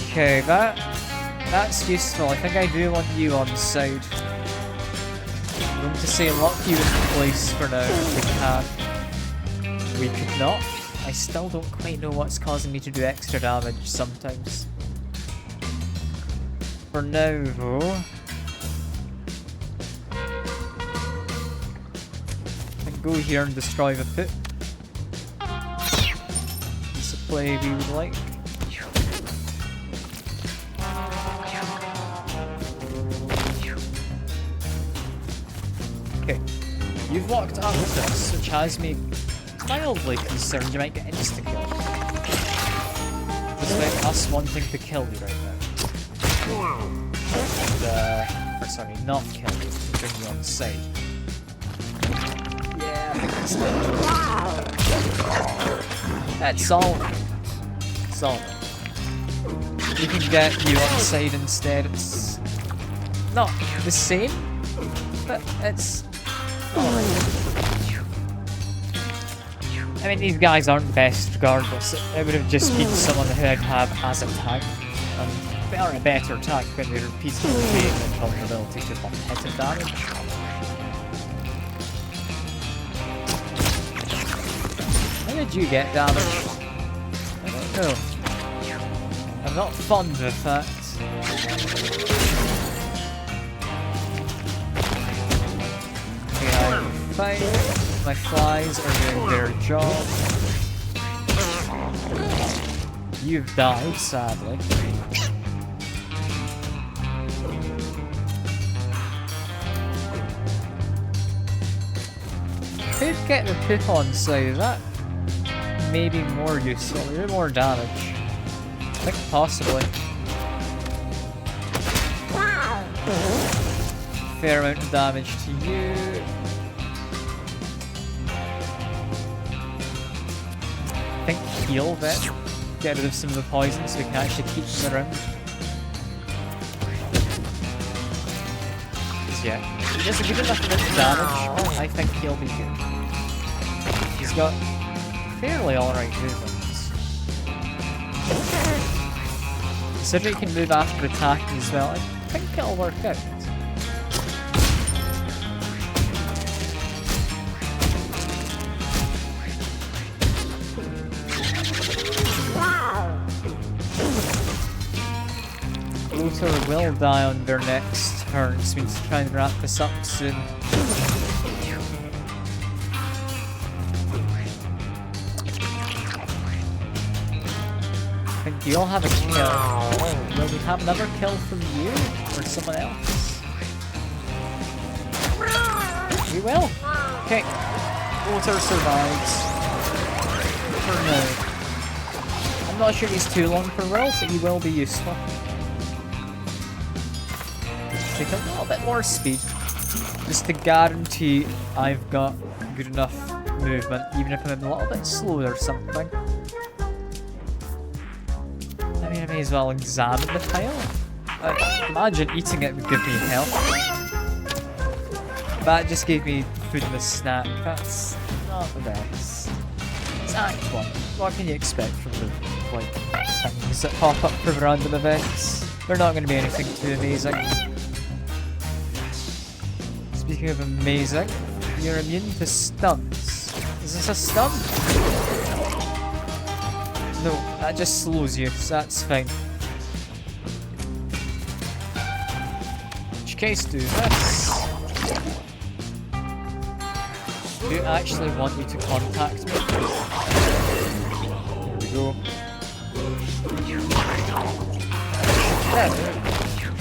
Okay, that's useful. I think I do want you on side. I'm going to say lock you in place for now if we can. We could not. I still don't quite know what's causing me to do extra damage sometimes. For now though, go here and destroy the pit. It's a play we would like. Okay, you've walked up with this, which has me mildly concerned you might get insta-kill. Despite us wanting to kill you right now. And, or sorry, not kill you, bring you on side. That's all. That's all. We can get you on side instead. It's not the same, but it's alright. I mean, these guys aren't the best regardless. It would have just been someone who I'd have as a tank. And they are a better tank when they repeatedly gain vulnerability to one-hit damage. How did you get damage? I don't know. I'm not fond of that. Okay, I'm fine. My flies are doing their job. You've died, sadly. Could get the pip on side, that may be more useful, maybe more damage. I think possibly. Fair amount of damage to you. I think heal then. Get rid of some of the poison so we can actually keep them around. Yeah, he does a good enough amount of damage. I think he'll be good. He's got fairly alright movements. Considering he can move after attacking as well, I think it'll work out. Luther will die on their next turn, so we need to try and wrap this up soon. I think you'll have a kill. Will we have another kill from you? Or someone else? We will! Okay. Luther survives. For now. I'm not sure he's too long for Will, but he will be useful. Take a little bit more speed, just to guarantee I've got good enough movement, even if I'm a little bit slow or something. I mean, I may as well examine the pile. I imagine eating it would give me health. That just gave me food and a snack. That's not the best. It's Act 1. What can you expect from the, like, things that pop up for random events? They're not going to be anything too amazing. Speaking of amazing, you're immune to stuns. Is this a stun? No, that just slows you, so that's fine. In which case, do this. I do actually want you to contact me. Here we go.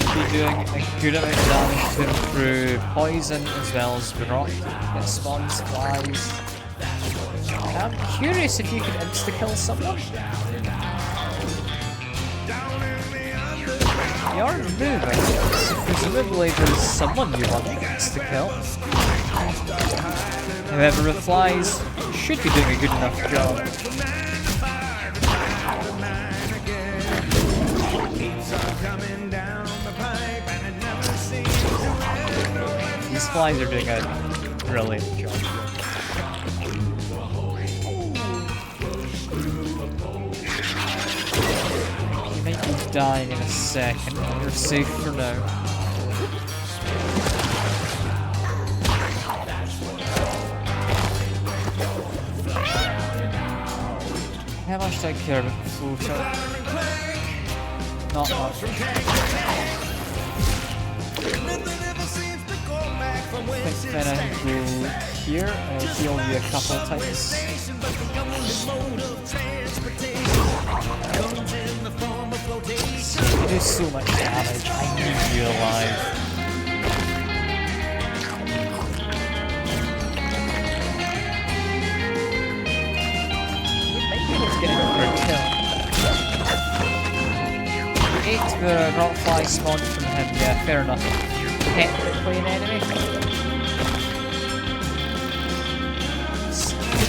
Be doing a good amount of damage to him through poison as well as rot. It spawns flies. I'm curious if you could insta-kill someone. You are moving, so presumably there's someone you want to insta-kill. Whoever replies should be doing a good enough job. These flies are doing a brilliant job. You might be dying in a second, but you're safe for now. How much do I care about the floater? Not much. I think then I go here and I'll heal you a couple times. You do so much damage, I need you alive. Let's get it for a kill. You ate the rotfly spawn from him, yeah, fair enough. Technically an enemy.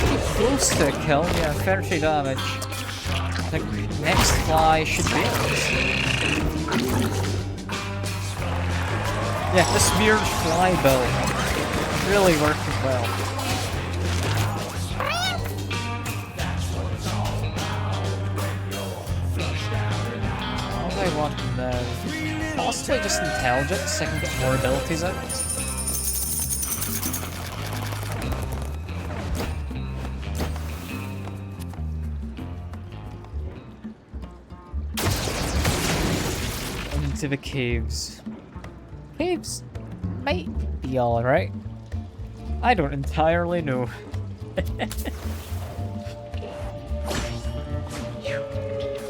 Pretty close to a kill, yeah, 30 damage. I think next fly should be it. Yeah, this weird fly build really working well. What do I want now? Possibly just intelligence, so I can get more abilities out. Into the caves. Caves might be alright. I don't entirely know.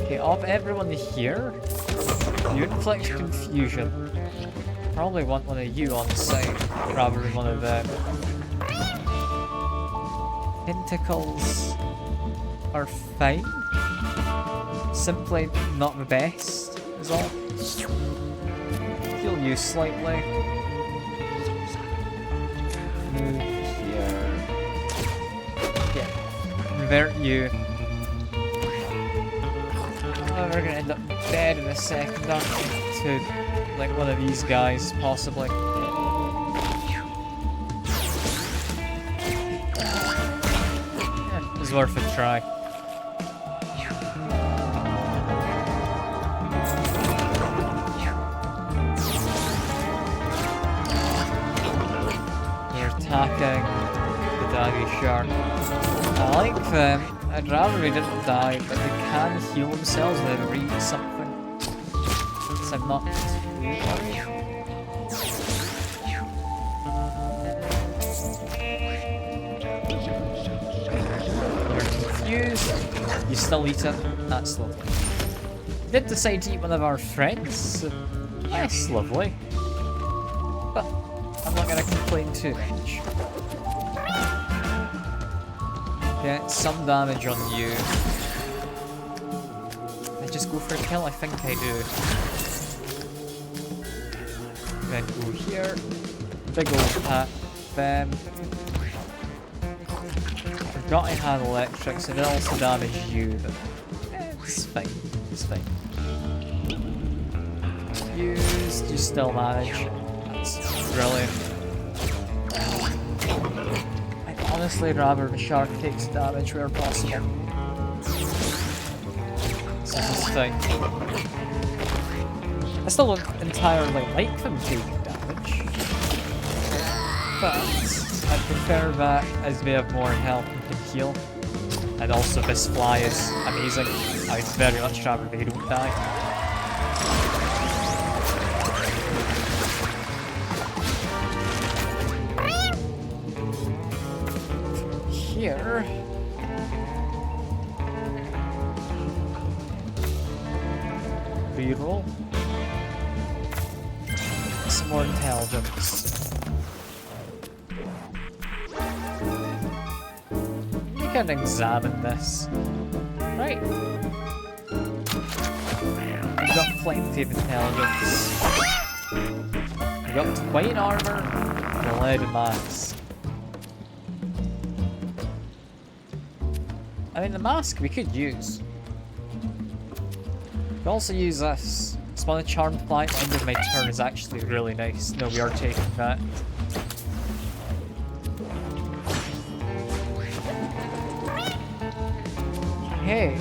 Okay, of everyone here, you inflict confusion. Probably want one of you on site rather than one of them. Tentacles are fine. Simply not the best, is all. Heal you slightly. Move here. Yeah. Convert you. Oh, we're gonna end up dead in a second, aren't we? To like one of these guys, possibly. Yeah, it's worth a try. Attacking the daggy shark. I like them. I'd rather they didn't die, but they can heal themselves when they read something. So I'm not too worried. You're confused. You still eat it. That's lovely. You did decide to eat one of our friends. So yes, lovely. But I'm not going to complain too much. Get some damage on you. just go for a kill? I think I do. Then go here. Big old pat. Them. Forgot I had electrics, and it also damaged you, but it's fine. It's fine. You still manage. That's brilliant. I'd honestly rather the shark takes damage where possible. So this is fine. I still don't entirely like them taking damage, but I prefer that as they have more health and can heal. And also this fly is amazing. I'd very much rather they don't die. Here... reroll. Some more intelligence. We can examine this. Right. We've got plenty of intelligence. We've got white armor and a lead mask. I mean, the mask we could use. We can also use this. Spawn a charm fly at the end of my turn is actually really nice. No, we are taking that. Hey.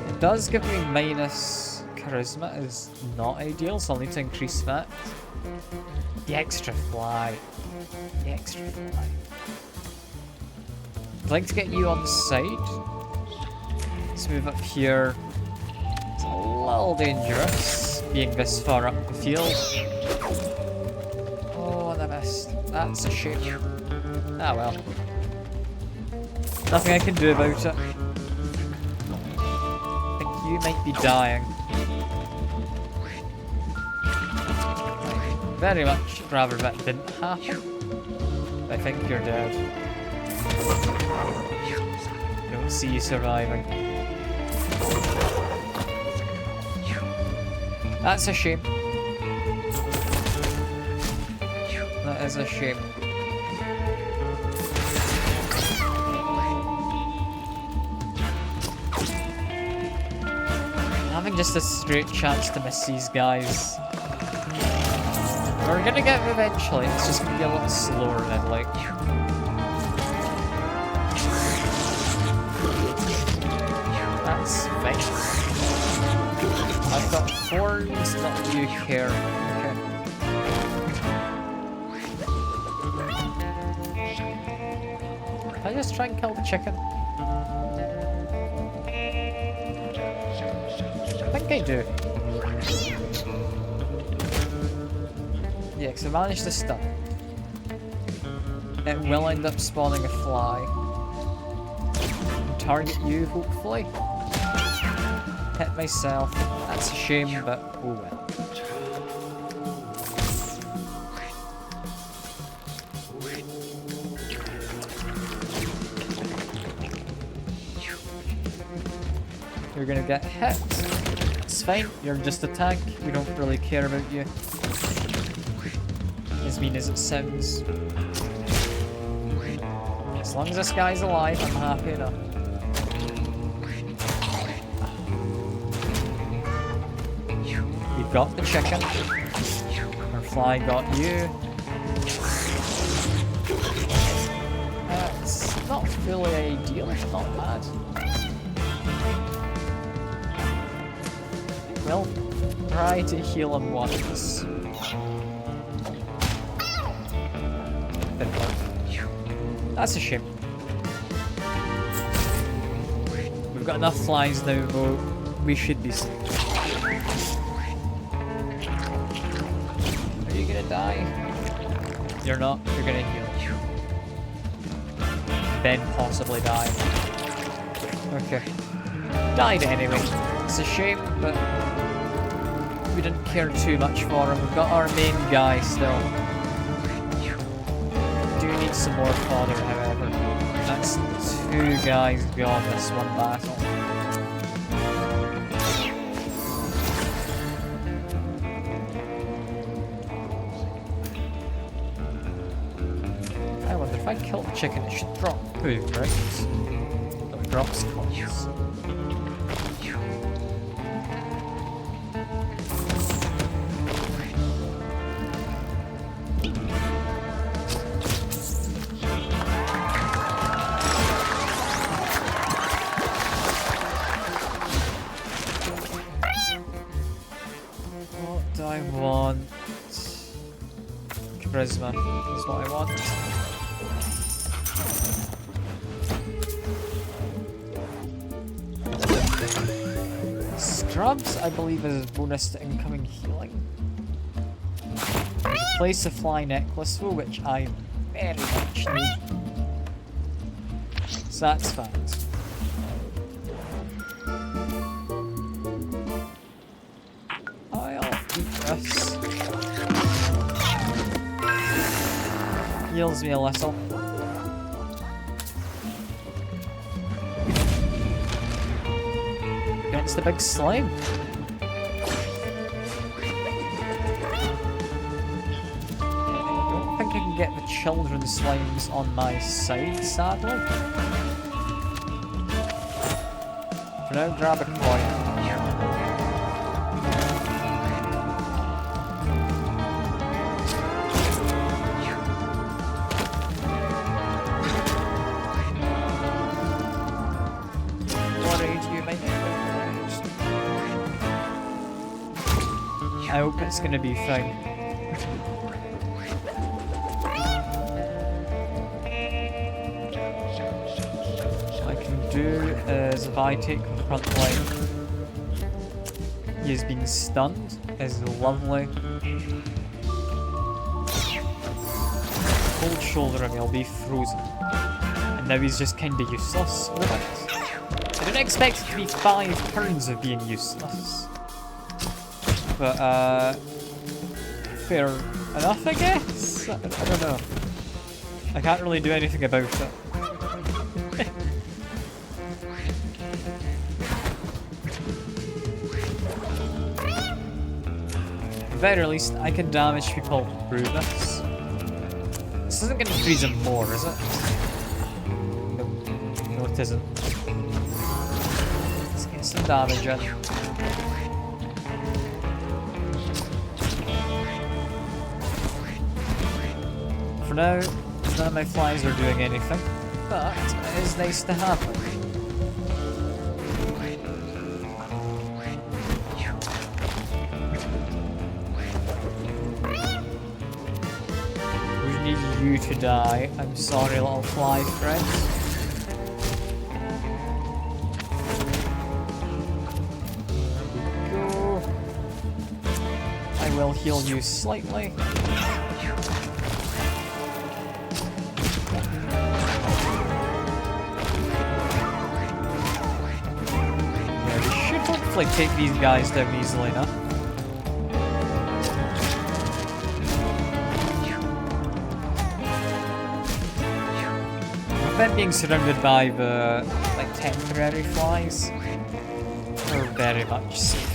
It does give me minus charisma, is not ideal, so I'll need to increase that. The extra fly. The extra fly. I'd like to get you on the side. Let's move up here. It's a little dangerous being this far up the field. Oh, and I missed. That's a shame. Ah well. Nothing I can do about it. I think you might be dying. Very much rather that didn't happen. I think you're dead. I don't see you surviving. That's a shame. That is a shame. Having just a straight chance to miss these guys. We're gonna get them eventually, it's just gonna be a lot slower than I'd like. That's fine. I've got thorns that you care. Okay. Can I just try and kill the chicken? I think I do. Yeah, because I managed to stun. It will end up spawning a fly. Target you, hopefully. Hit myself. That's a shame, but oh well. You're gonna get hit. It's fine, you're just a tank. We don't really care about you. As mean as it sounds. As long as this guy's alive, I'm happy enough. We got the chicken. Our fly got you. It's not fully ideal, it's not bad. Well, try to heal him once. That's a shame. We've got enough flies now, though. We should be safe. Are you gonna die? You're not. You're gonna heal. Then possibly die. Okay. Died anyway. It's a shame, but we didn't care too much for him. We've got our main guy still. Do need some more fodder, however. That's 2 guys beyond this one battle. I wonder if I kill the chicken, it should drop food, right? So it drops coins. What do I want? Charisma is what I want. Scrubs, I believe, is bonus to incoming healing. Replace a fly necklace, though, which I very much need. So that's fact. I'll eat this. Heals me a little. Against the big slime. I don't think I can get the children slimes on my side, sadly. For now, grab a coin. I hope it's gonna be fine. What I can do is if I take the front line, he is being stunned, is lovely. Cold shoulder him, he'll be frozen. And now he's just kinda useless with it. I didn't expect it to be 5 turns of being useless. But, fair enough, I guess? I don't know. I can't really do anything about it. At the very least, I can damage people through this. This isn't gonna freeze them more, is it? No. No, it isn't. Let's get some damage in. For now, none of my flies are doing anything, but it is nice to have them. We need you to die. I'm sorry, little fly friend. There we go. I will heal you slightly. Hopefully take these guys down easily enough. With them being surrounded by the like temporary flies, we're very much safe.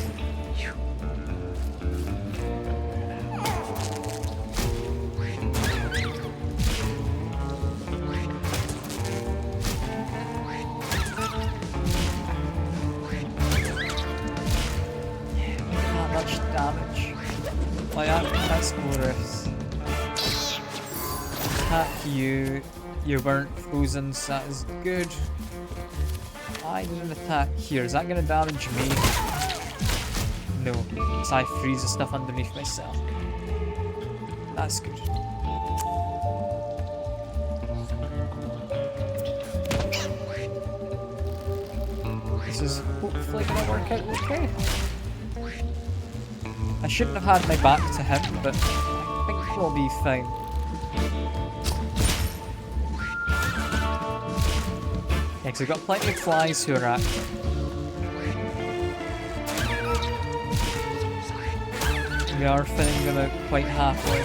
That's glorious. Attack you. You weren't frozen, so that is good. I did an attack here. Is that going to damage me? No. So I freeze the stuff underneath myself. That's good. This is hopefully going to work out okay. I shouldn't have had my back to him, but I think we'll be fine. Yeah, because we've got plenty of flies who are active. We are thinning them out quite happily.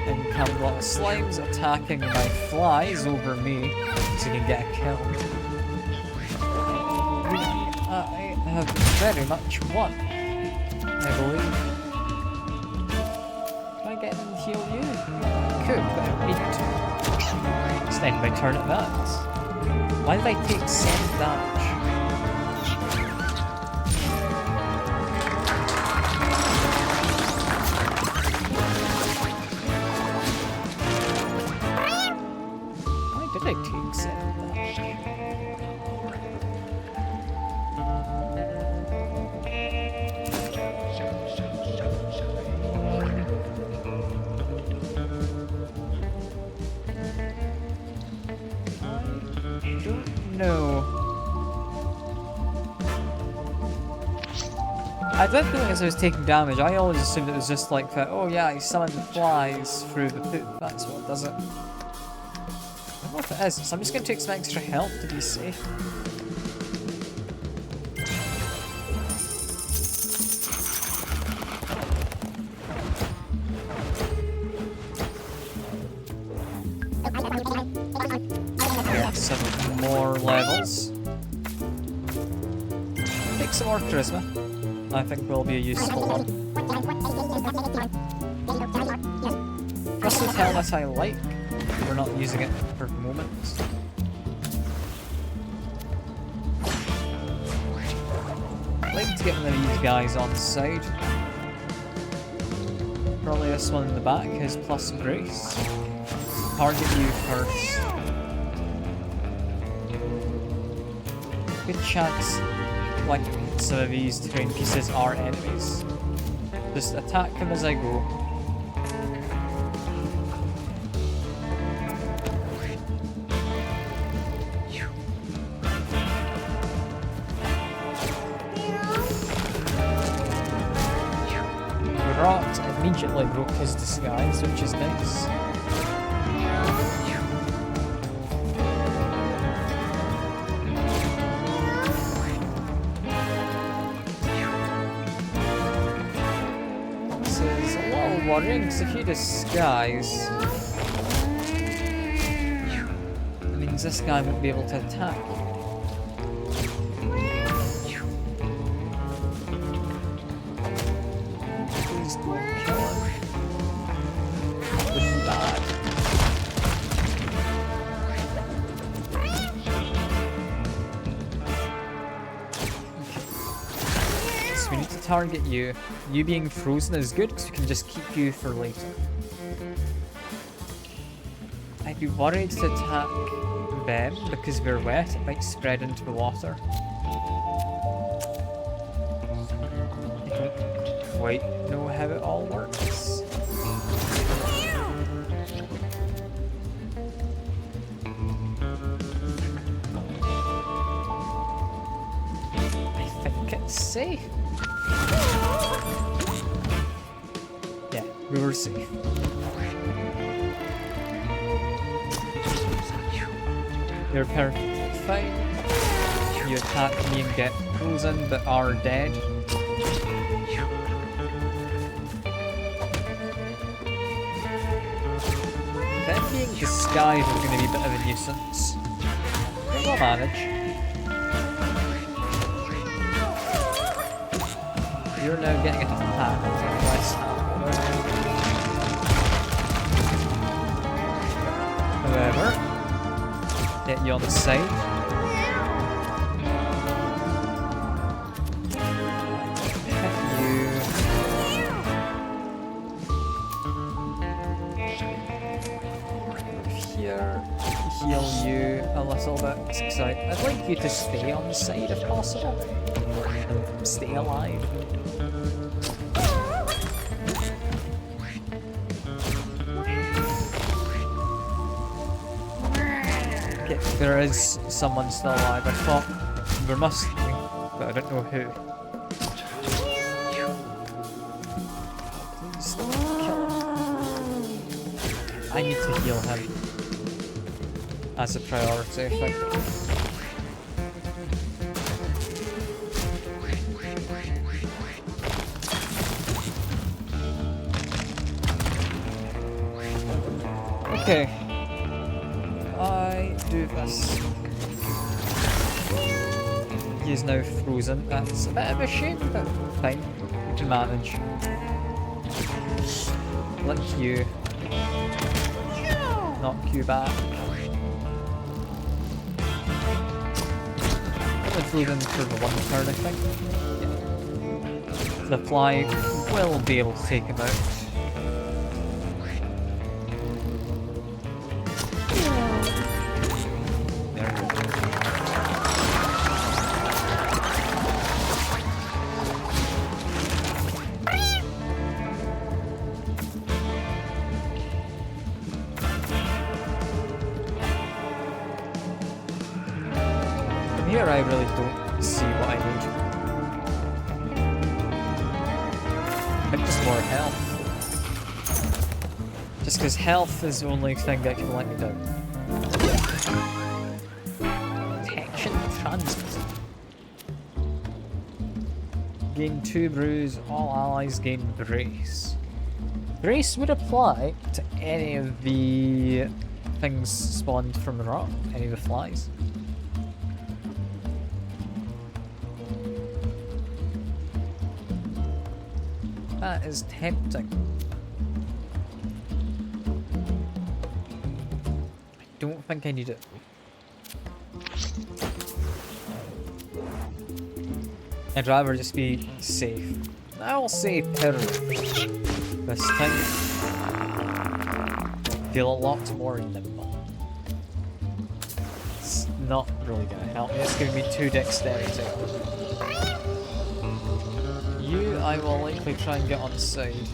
And cam blocks slime's attacking my flies over me so he can get a kill. I have very much won, I believe. Can I get in and heal you? Could, but I don't need to. It's end my turn at that. Why did I take 7 damage? Why did I take 7 damage? No. I don't think as I was taking damage, I always assumed it was just like that, oh yeah, I summoned the flies through the poop, that's what does it. I don't know if it is, so I'm just going to take some extra health to be safe. Get some more levels. Take some more charisma. I think will be a useful one. Trusted helmet I like. We're not using it for the moment. I'd like to get one of these guys on the side. Probably this one in the back has plus brace. Target you first. Good chance like some of these terrain pieces are enemies. Just attack them as I go. The rot immediately broke his disguise, which is nice. Worrying, because if you disguise, it means this guy won't be able to attack. Please don't kill him. That would be bad. Okay. So we need to target you. You being frozen is good because we can just keep you for later. I'd be worried to attack them because they're wet, it might spread into the water. I don't quite know how it all works. I think it's safe. Yeah, we were safe. You're perfectly fine. You attack me and get frozen but are dead. Them being disguised is going to be a bit of a nuisance. But we'll manage. You're now getting attacked with less ammo. However, get you on the side. Hit you. Here, heal you a little bit. So I'd like you to stay on the side if possible. And stay alive. Okay, there is someone still alive. I thought there must be, but I don't know who. Please don't kill him. I need to heal him as a priority, I think. Okay. I do this. He is now frozen. That's a bit of a shame, but fine. We can manage. Lick you. Knock you back. Frozen for the one turn, I think. Yeah. The fly will be able to take him out. There we go. From here, I really don't see what I need. I think just more health. Just because health is the only thing that can let me down. Protection transfer. Gain 2 bruise, all allies gain brace. Brace would apply to any of the things spawned from the rock, any of the flies. That is tempting. I don't think I need it. I'd rather just be safe. I'll say Peru this time. Feel a lot more nimble. It's not really gonna help me. It's gonna be 2 dexterity. You, I will likely try and get on the side.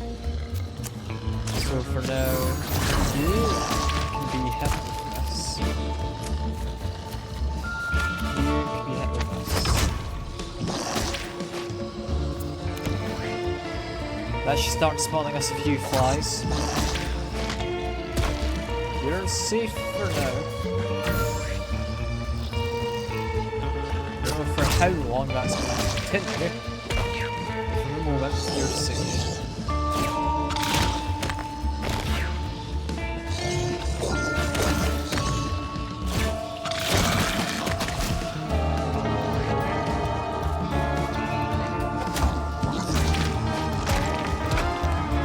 So for now, you can be hit with this. You can be hit with this. That should start spawning us a few flies. You're safe for now. I don't know for how long that's going to continue. Moment, you're safe.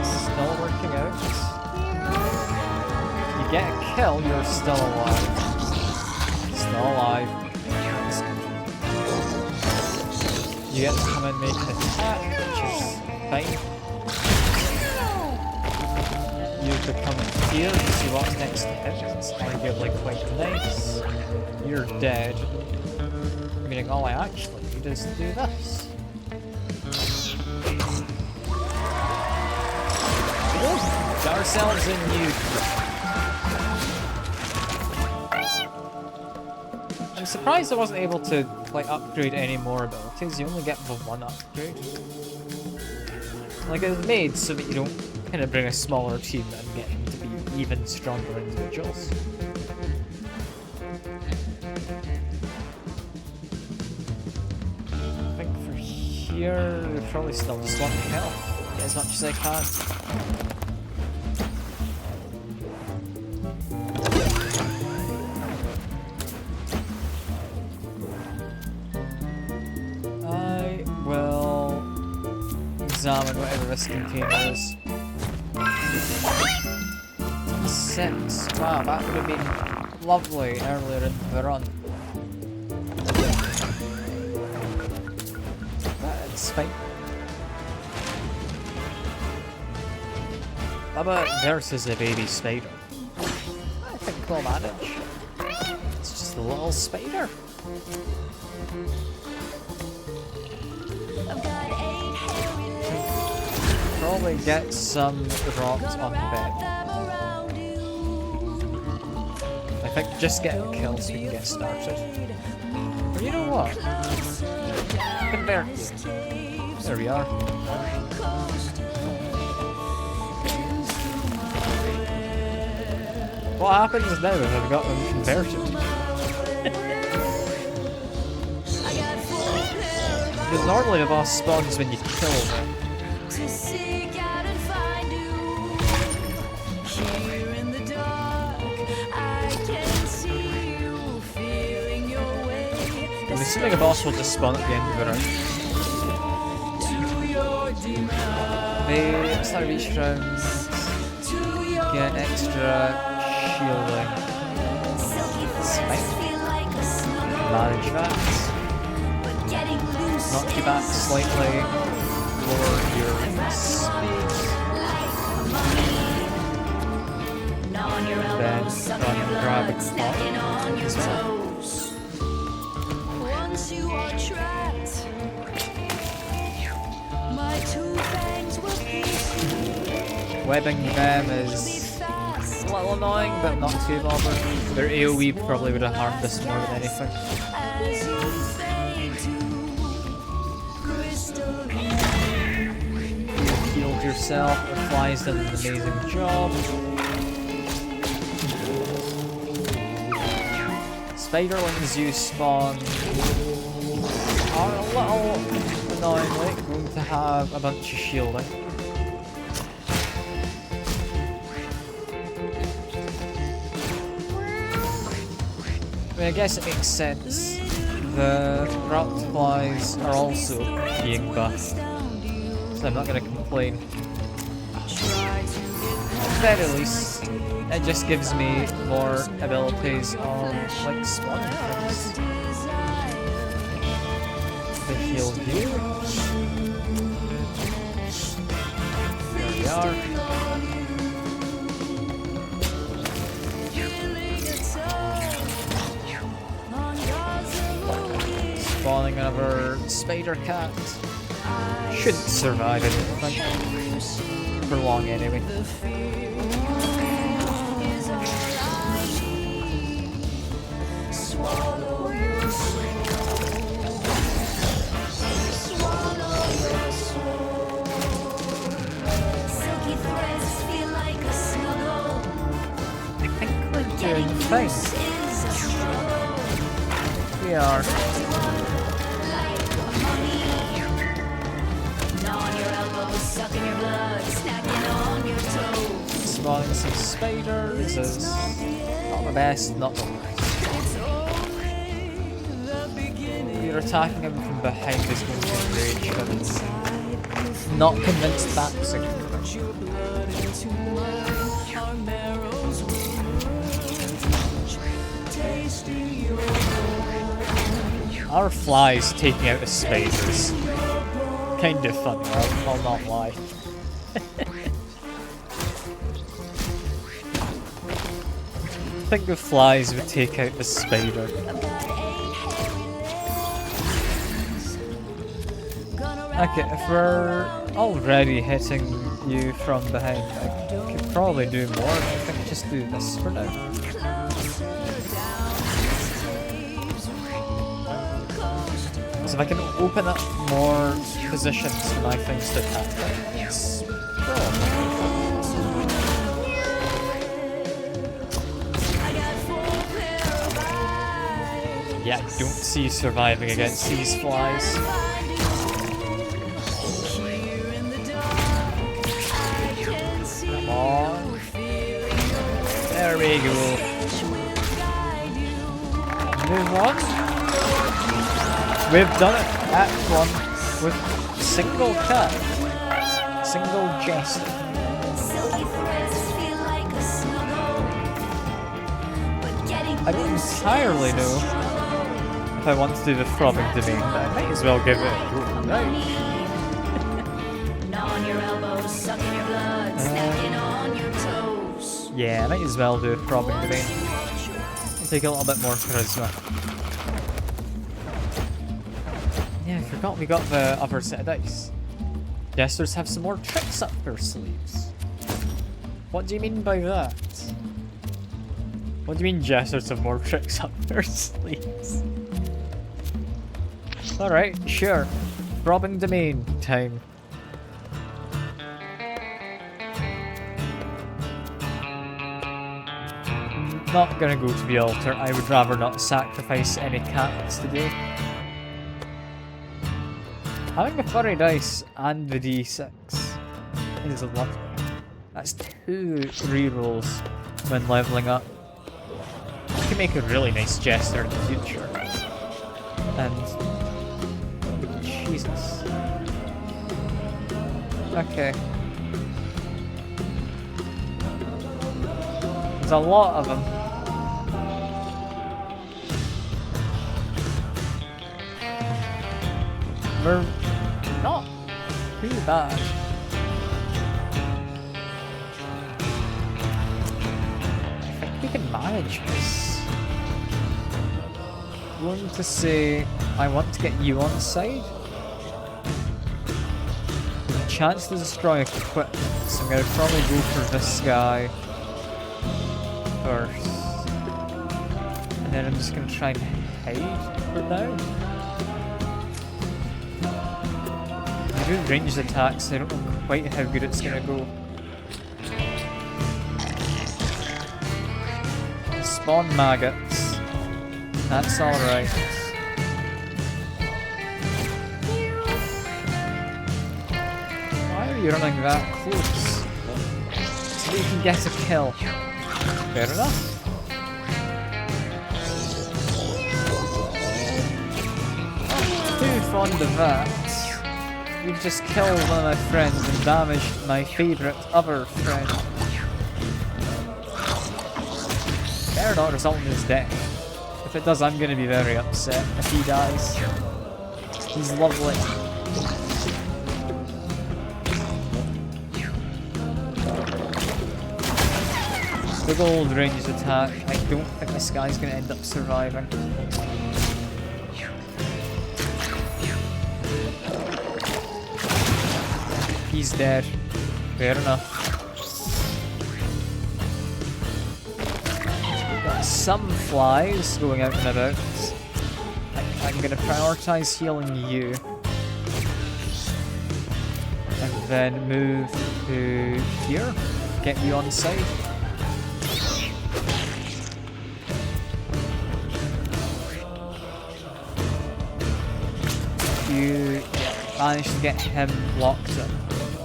Still working out. You get a kill, you're still alive. Still alive. You get to come and make an attack, which is fine. You become here to see what's next to hit. It's arguably quite nice. You're dead. Meaning all I actually need is to do this. Got ourselves a new. I'm surprised I wasn't able to like upgrade any more abilities. You only get the one upgrade. Like it's made so that you don't kind of bring a smaller team and get them to be even stronger individuals. I think for here, we probably still just want health. Get as much as I can. Examine whatever this container is. 6. Wow, that would have been lovely earlier in the run. That's fine. Bubba versus a baby spider. I think we'll manage. It's just a little spider. Probably get some rocks on the bed. I think just get a kill so we can get started. But you know what? Convert you. There we are. What happens now if I've got them converted? Because normally the boss spawns when you kill them. I'm assuming a boss will just spawn at the end of the round. They start each round, get extra shielding. Spike. Marriage backs. Knock you back slightly. Lower your speed. Then run and grab a clock as well. Once you are trapped, my two fangs will pierce you. Webbing them is a little annoying, but not too bothered. Their AoE probably would have harmed us more than anything. As you fade to crystal Healed yourself, the flies did an amazing job. Spiderlings you spawn are a little annoyingly going to have a bunch of shielding. I mean, I guess it makes sense. The rock flies are also being buffed, so I'm not going to complain. At the very least, it just gives me more abilities on, like, spawning things. The heal you. There we are. Spawning another spider cat. Shouldn't survive anything. For long anyway. Doing fine. We are. Spawning some spiders is not the best, not the worst. You're attacking him from behind is going to enrage him. Not convinced that's a good thing. Our flies taking out the spiders. Kind of fun, I'll not lie. I think the flies would take out the spider. Okay, if we're already hitting you from behind, I could probably do more. I think just do this for now. So if I can open up more positions for my things to attack, it's yeah, I don't see you surviving against these flies. Come on. There we go. Move on. We've done it. Act 1 with single cat. Single Jester. I don't entirely know if I want to do the throbbing domain, but I might as well give it a go. Right. Yeah, I might as well do a throbbing domain. I'll take a little bit more charisma. Yeah, I forgot we got the other set of dice. Jesters have some more tricks up their sleeves. What do you mean by that? What do you mean Jesters have more tricks up their sleeves? Alright, sure. Robbing domain time. Not gonna go to the altar. I would rather not sacrifice any cats today. Having the furry dice and the d6 is lovely. That's 2 rerolls when leveling up. You can make a really nice Jester in the future. And Jesus. Okay. There's a lot of them. We're not too bad. I think we can manage this. I'm going to say I want to get you on side. There's a chance to destroy equipment, so I'm going to probably go for this guy first. And then I'm just going to try and hide for now. I do ranged attacks, so I don't know quite how good it's going to go. Spawn maggots. That's alright. Why are you running that close? So that you can get a kill. Fair enough. Too fond of that. You've just killed one of my friends and damaged my favourite other friend. Better not result in his death. If it does, I'm going to be very upset if he dies. He's lovely. Big old ranged attack. I don't think this guy's going to end up surviving. He's dead. Fair enough. Got some flies going out and about. I'm gonna prioritize healing you. And then move to here. Get you on side. You managed to get him locked in.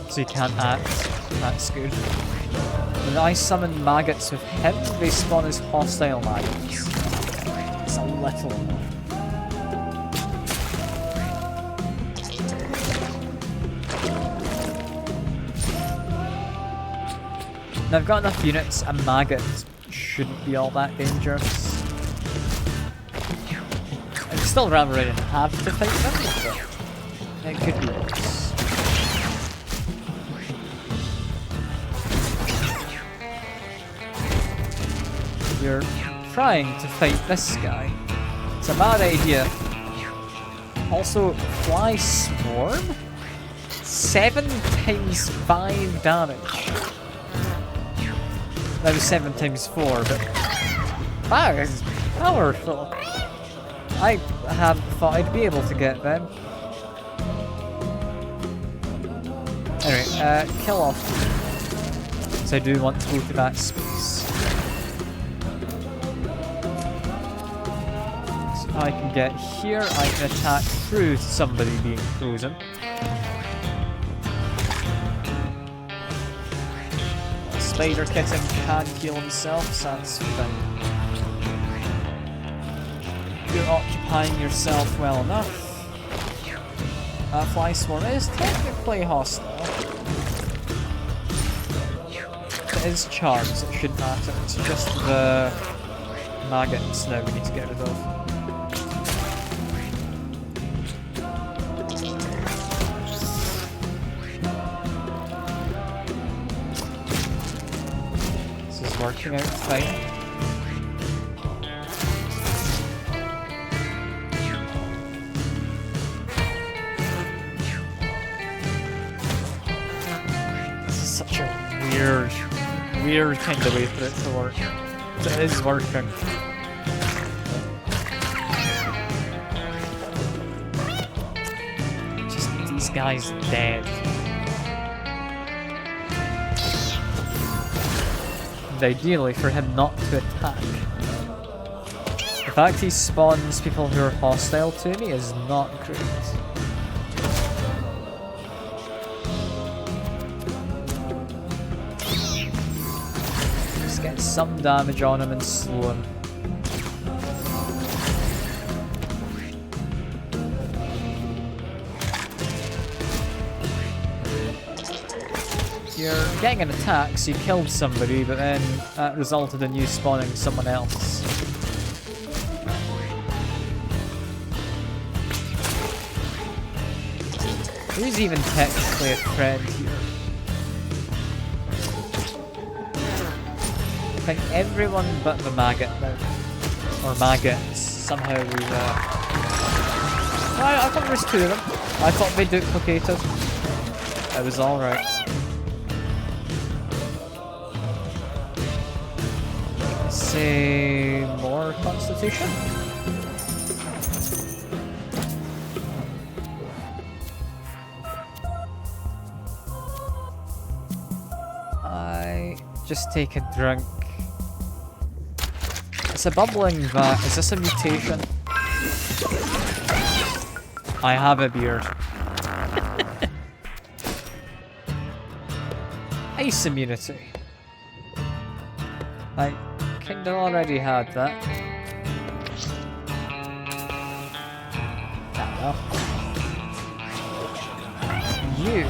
So he can't act. That's good. When I summon maggots with him, they spawn as hostile maggots. It's a little annoying. Now I've got enough units, and maggots shouldn't be all that dangerous. I'd still rather I didn't have to fight them, but it could be worse. You're trying to fight this guy. It's a bad idea. Also, Fly Swarm? 7 times 5 damage. That was 7 times 4, but that is powerful. I hadn't thought I'd be able to get them. Anyway, kill off. So I do want to go to that space. I can get here, I can attack through somebody being frozen. Spider Kitten can heal himself, so that's fine. You're occupying yourself well enough. Fly Swarm is technically hostile. It is charmed, so it shouldn't matter. It's just the maggots now we need to get rid of. Working out fine. This is such a weird kind of way for it to work. But it is working. Just these guys dead. Ideally for him not to attack. The fact he spawns people who are hostile to me is not great. Just get some damage on him and slow him. you're getting an attack, so you killed somebody, but then that resulted in you spawning someone else. Who's even technically a friend here? I think everyone but the maggot now. Or maggots. Somehow we I thought there was two of them. I thought they duplicated. It was alright. Say more constitution? I just take a drink. It's a bubbling vat. Is this a mutation? I have a beard. Ice immunity. I kinda already had that. Ah, well. You,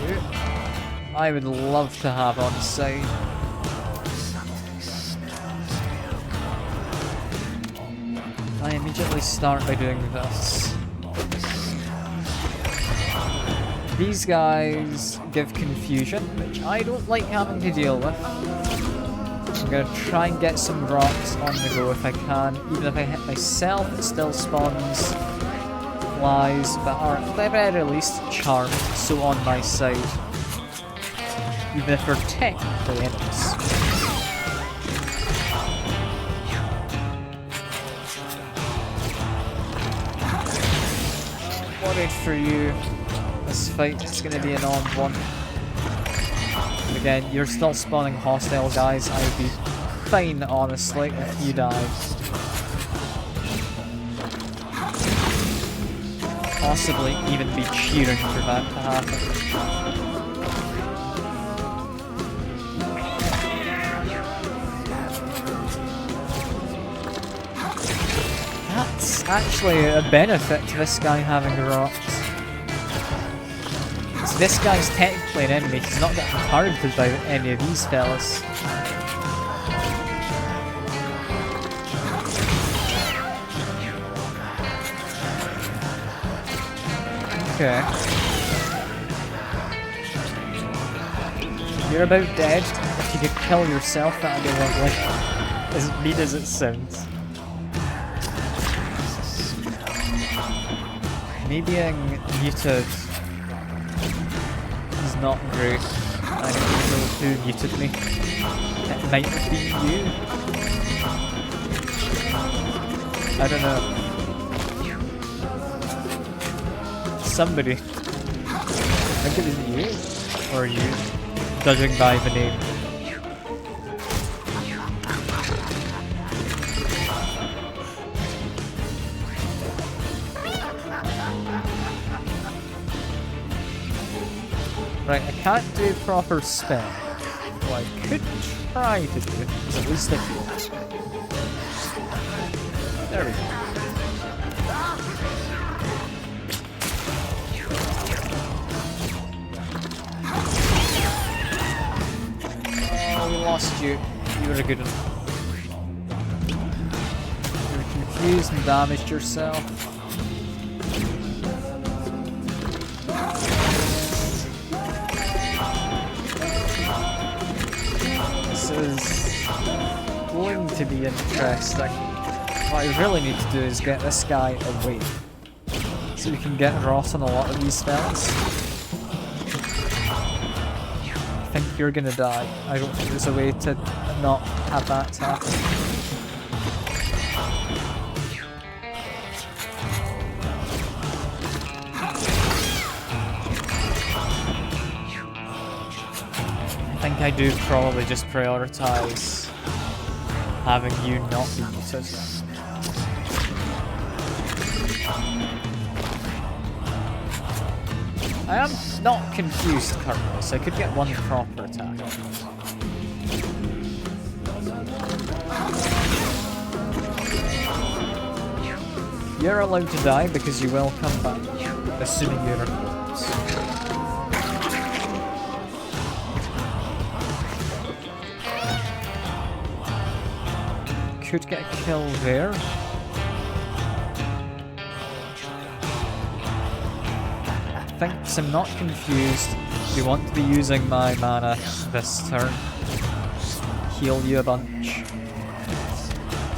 I would love to have on site. I immediately start by doing this. These guys give confusion, which I don't like having to deal with. I'm gonna try and get some rocks on the go if I can. Even if I hit myself, it still spawns flies, but are at the very least charmed, so on my side. Even if they're technically enemies. Worried for you. This fight is going to be an odd one. And again, you're still spawning hostile guys. I'd be fine, honestly, if you died. Possibly even be cheering for that to happen. That's actually a benefit to this guy having rocks. So this guy's technically an enemy, he's not getting targeted by any of these fellas. Okay. You're about dead. If you could kill yourself, that'd be lovely. As mean as it sounds. Me being muted is not great. I don't know who muted me. It might have been you. I don't know. Somebody. I think it was you. Or you. Judging by the name. Right, I can't do a proper spell. What I could try to do is at least a few. There we go. Oh, we lost you. You were a good one. You were confused and damaged yourself. This is going to be interesting. What I really need to do is get this guy away. So we can get Ross on a lot of these spells. I think you're gonna die. I don't think there's a way to not have that happen. I think I do probably just prioritize having you not be muted. I am not confused currently, so I could get one proper attack. You're allowed to die because you will come back, assuming you're a corpse. should get a kill there. I think, because I'm not confused, we want to be using my mana this turn. Heal you a bunch.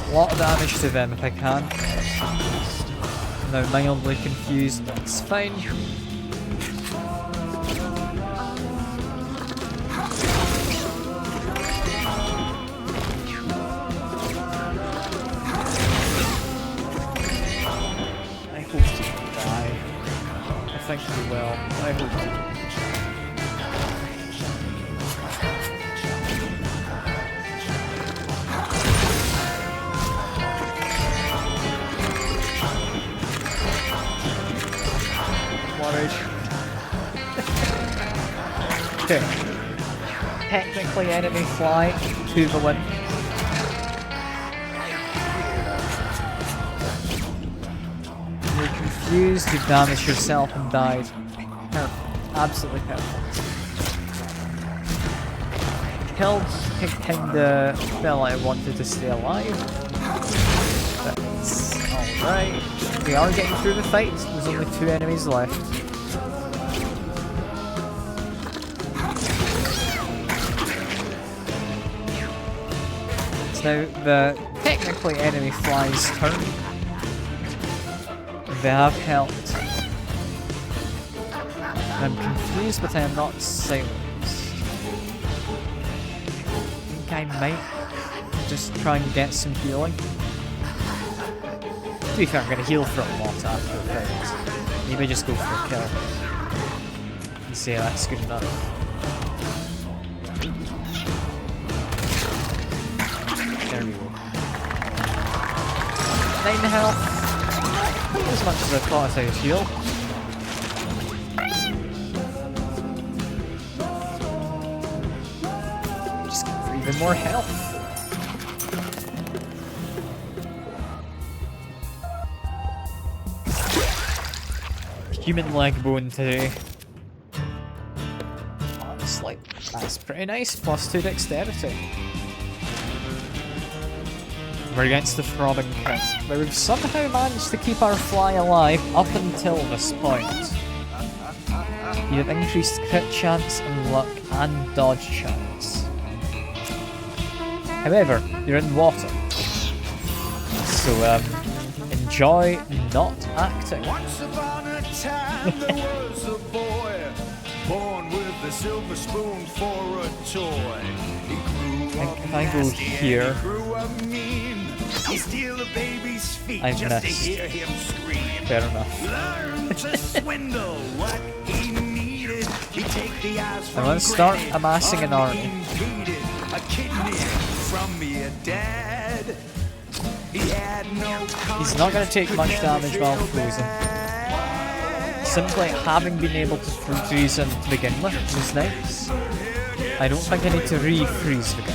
A lot of damage to them if I can. Now mildly confused, but it's fine. I hope to die. I think we will. I hope to. Okay. Technically enemy fly to the win. You're confused, you damaged yourself and died. Perfect. Absolutely perfect. Killed kinda felt like I wanted to stay alive. That's alright. We are getting through the fight. There's only 2 enemies left. Now, the technically enemy fly's turn. They have helped. I'm confused, but I am not silenced. I think I might just try and get some healing. To be fair, I'm going to heal for a lot after the fight. Maybe just go for a kill. And say that's good enough. There we go. 9 health. Not as much as I thought I would heal. Just going for even more health. Human leg bone today. Honestly, that's pretty nice. +2 dexterity. We're against the Throbbing King, where we've somehow managed to keep our fly alive up until this point. You have increased crit chance and luck and dodge chance. However, you're in water, so enjoy not acting. Once upon a time there was a boy born with a silver spoon for a toy. He grew up If I go nasty here, and he grew up mean. He steal a baby's feet I've just to missed. hear him scream. Fair enough. Learn to swindle what he needed. He take the eyes from I'm gonna start granny, amassing an army. unimpeded. A kidney from me a dad. He had no He's not going to take much damage while frozen. Simply having been able to freeze him to begin with was nice. I don't think I need to refreeze the guy.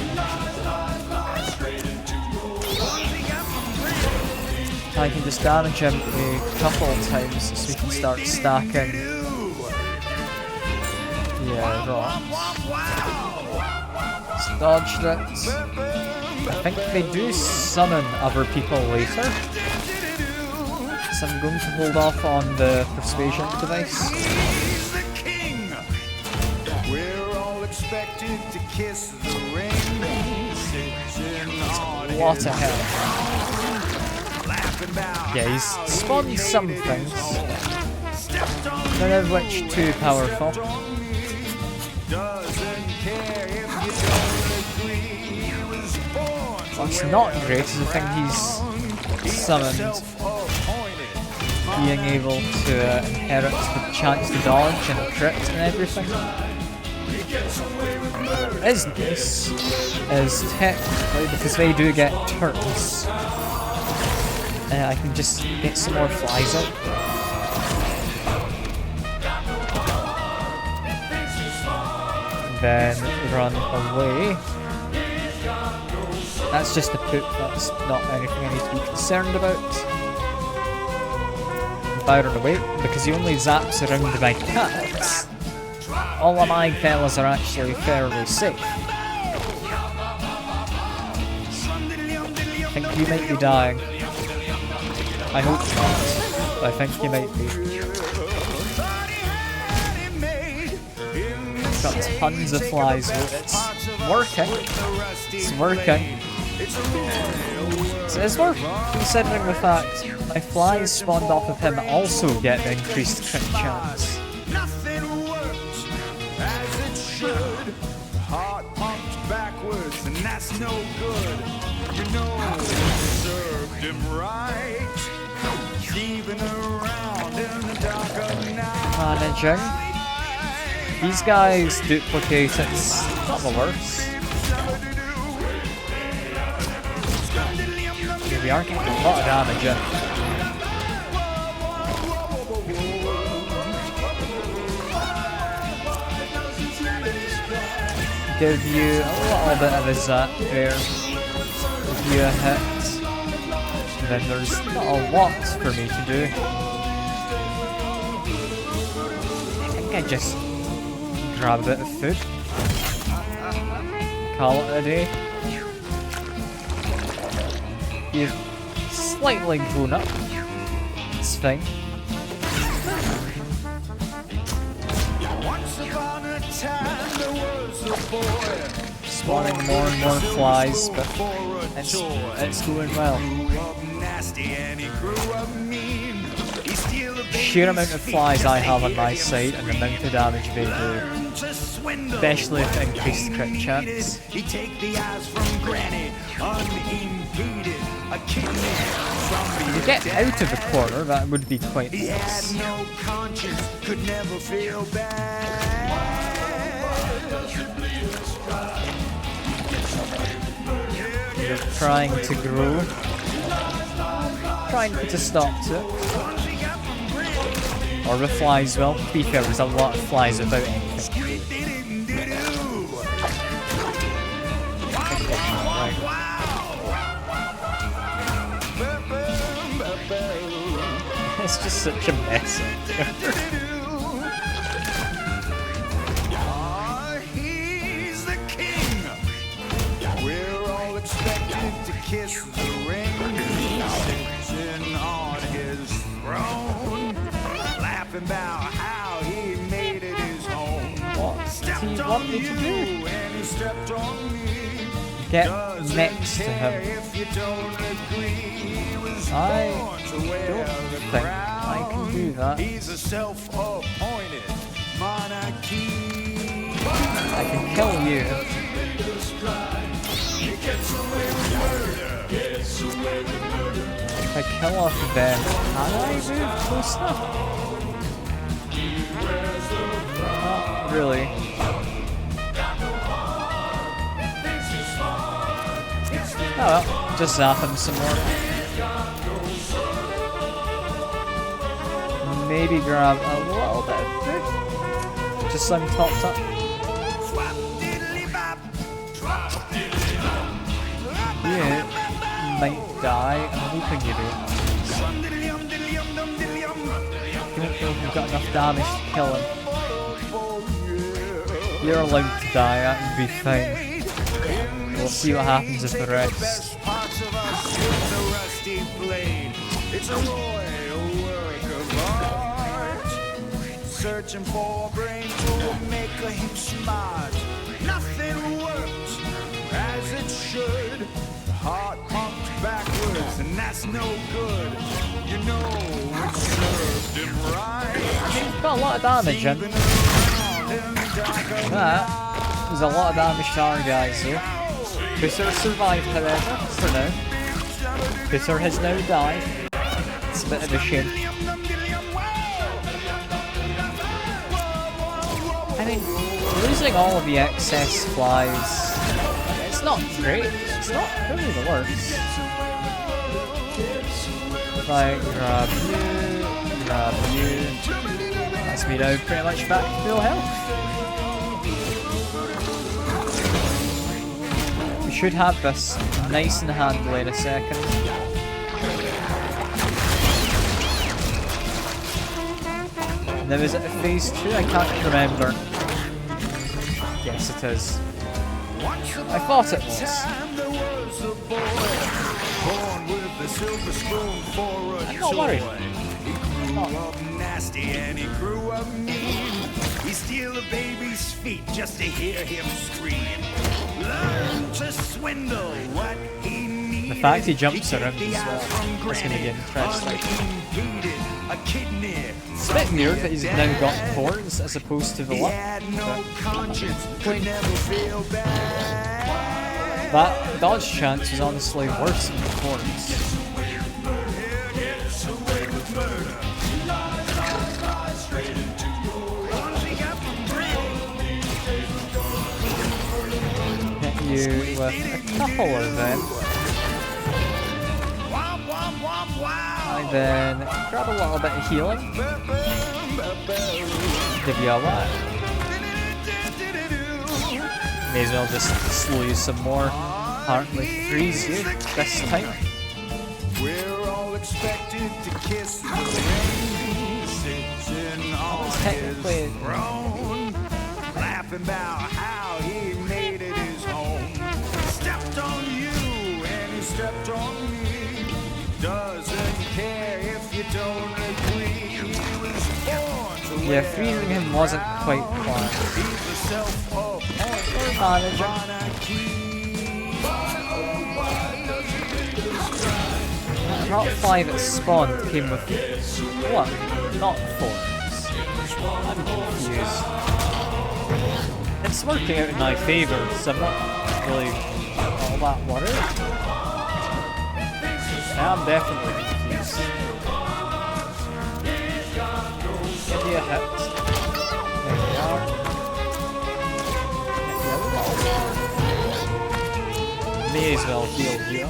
I can just damage him a couple of times so we can start stacking. Yeah, right. Just dodged it. I think they do summon other people later. So I'm going to hold off on the persuasion device. He's the king. We're all expected to kiss the ring. Sitting on What his the hell? Yeah, he's spawned some things, none of which too powerful. What's not great is the thing he's summoned being able to inherit the chance to dodge and crit and everything. What is nice is technically, because they do get turns, I can just get some more flies out. Then run away. That's just a poop, that's not anything I need to be concerned about. If I run away, because he only zaps around my cats, all of my fellas are actually fairly safe. I think you might be dying. I hope not. But I think you might be. Got tons of flies though. It's working. It's working. So it's worth considering the fact my flies spawned off of him also get the increased crit chance. Nothing works as it should. Heart pumped backwards, and that's no good. You know it served him right. Thieving around in the dark of night. Managing. These guys duplicate, it's not the worst. Yeah, we are getting a lot of damage in. Give you a little bit of a zap there. Give you a hit. And then there's not a lot for me to do. I think I just grab a bit of food. Call it a day. You've slightly grown up. It's fine. Once upon a time there was a boy. Spawning more and more flies, but it's going well. Sheer amount of flies I have on my side and the amount of damage they do, especially with increased crit chance. He take the eyes from Granny, unimpeded, a kidney from If you get out of the corner, that would be quite He had nice. no conscience, could never feel bad. You're trying to grow. Trying to stop it. Or with flies, well, to be fair, there's a lot of flies without anything. Right. It's just such a mess. He's the king. We're all expected to kiss the ring. Sitting on his throne, laughing about how he made it his home. What does he want me to do? And he stepped on me. Get next to him. If you don't agree, he was I born to wear don't the think I crown. can do that. He's a self-appointed monarchy. I can kill you. If I kill off them, can I move close enough? Not really. Oh well, just zap him some more. Maybe grab a little bit of food. Just so I'm topped up. You might die. I'm hoping you do. Don't know if you've got enough damage to kill him. You're allowed to die, that would be fine. We'll see what happens with the rest. It's a royal work of art. Searching for a brain to make him smart. Nothing works as it should. Heart pumped backwards, and that's no good. You know it served him right. He's got a lot of damage in. That is a lot of damage to our guys though. Pusser survived however, for now. Pusser has now died. It's a bit of a shame. I mean, losing all of the excess flies, it's not great. It's not really the worst. If I grab you, that's me now pretty much back to full health. We should have this nice and handy in a second. Now is it phase 2? I can't remember. Yes it is. I thought it was. silver spoon for a I'm not worried. toy. He grew up nasty and he grew up mean. He steal a baby's feet just to hear him scream. Learn to swindle what he needs. The fact he jumps around as well. That's gonna be interesting. A kidney. It's a bit weird that he's now got horns as opposed to the He luck. had no conscience, could never feel bad. That dodge chance was honestly worse than the horns. Hit you with a couple of them. And then grab a little bit of healing. Give you a lot. May as well just slow you some more. Hardly freeze you this time. We're all expected to kiss the rain, sitting on Technically, his throne, laughing about how he made it his home. Stepped on you and he stepped on me. Doesn't care if you don't agree. He was born to yeah, freezing him wasn't quite planned. He's a self-appointed Manager. monarchy. Not 5 at spawn came with what? Not 4s. I'm confused. It's working out in my favour, so I'm not really all that worried. I'm definitely confused. Give me a hit. There we are. May as well heal you.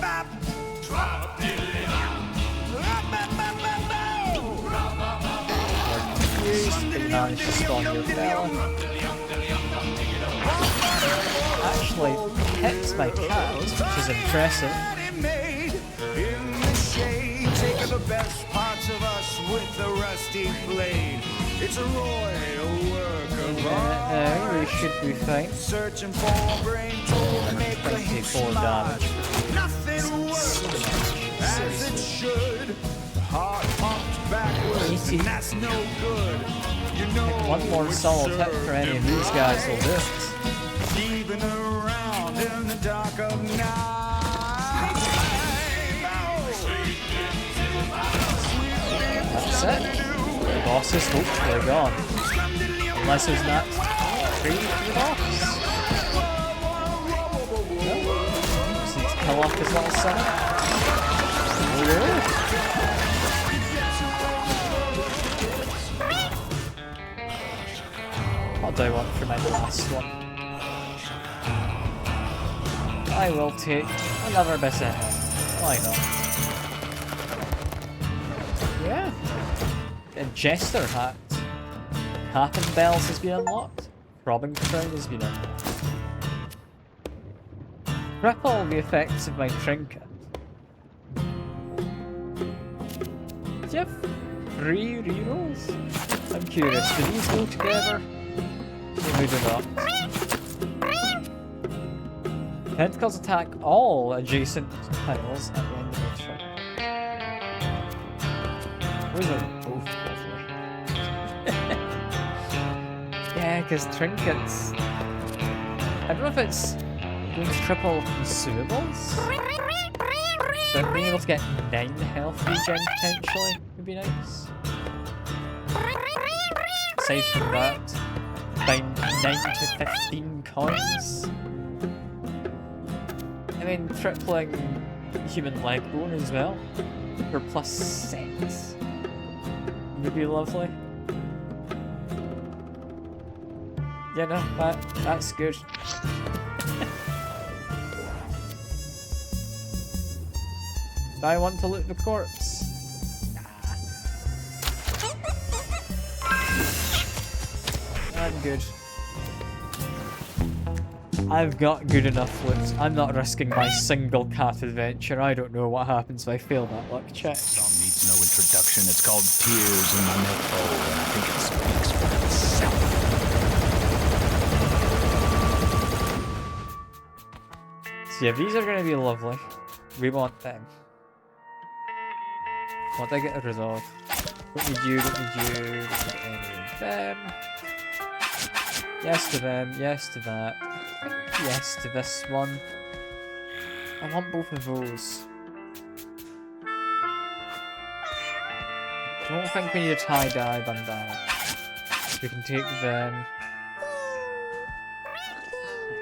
Didn't manage to spawn your fella. Actually hits my cat, which is impressive. Taking the best parts of us with the rusty blade. It's a royal work of art. There, we should be fine. Searching for a brain to make a him 24 smart. damage. Nothing works as it should. Heart pumped backwards, and that's no good. You know One more solid hit for any of these guys will do it. Leaving around in the dark of night. That's it. The boss is hopefully gone. Unless there's not free for the boss. No. Just needs to kill off his little son. Really? What do I want for my last one? I will take another bit of hit. Why not? Yeah. A Jester hat. Cap and bells has been unlocked. Throbbing crown has been unlocked. Triple the effects of my trinket. Do you have 3 rerolls? I'm curious, do these go together? They do not. Tentacles attack all adjacent tiles at the end of the turn. Those are both lovely. Yeah, because trinkets. I don't know if it's going to triple consumables, but being able to get 9 health regen potentially would be nice. Aside from that, find 9 to 15 coins. I mean, tripling human leg bone as well for +6 would be lovely. Yeah, no, that's good. Do I want to loot the corpse? Nah. I'm good. I've got good enough loot. I'm not risking my single cat adventure. I don't know what happens if I fail that luck check. Song needs no introduction. It's called Tears in the Milk Bowl, and I think it speaks for itself. So yeah, these are going to be lovely. We want them. What did I get rid of? Don't need you, don't need you, don't need any of them. Yes to them, yes to that. I think yes to this one. I want both of those. I don't think we need a tie-dye bandana. We can take them.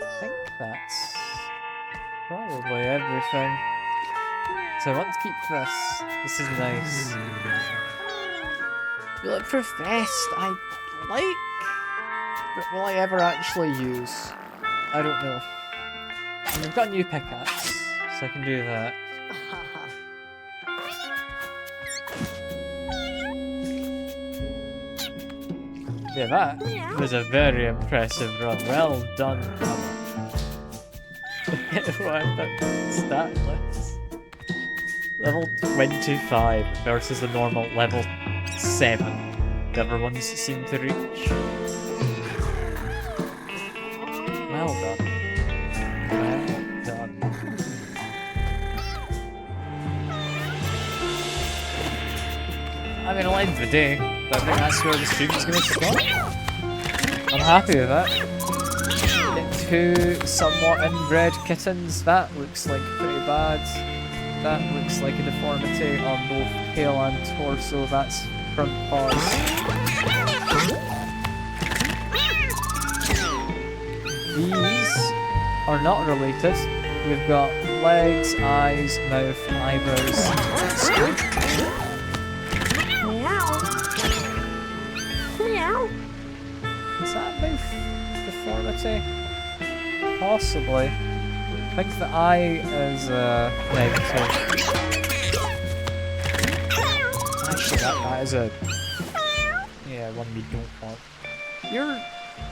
I think that's probably everything. So I want to keep this. This is nice. Bulletproof vest, I like. But will I ever actually use? I don't know. And I've got a new pickaxe, so I can do that. Yeah, that was a very impressive run. Well done. Stat list. Level 25 versus the normal level 7 that everyone's seem to reach. Well done. Well done. I mean, I'll end the day, but I think that's where the stream's going to stop. I'm happy with that. Get 2 somewhat inbred kittens. That looks like pretty bad. That looks like a deformity on both tail and torso. That's front paws. These are not related. We've got legs, eyes, mouth, eyebrows, skin. Is that mouth deformity? Possibly. I think the eye is negative. Actually, that is a one we don't want. Your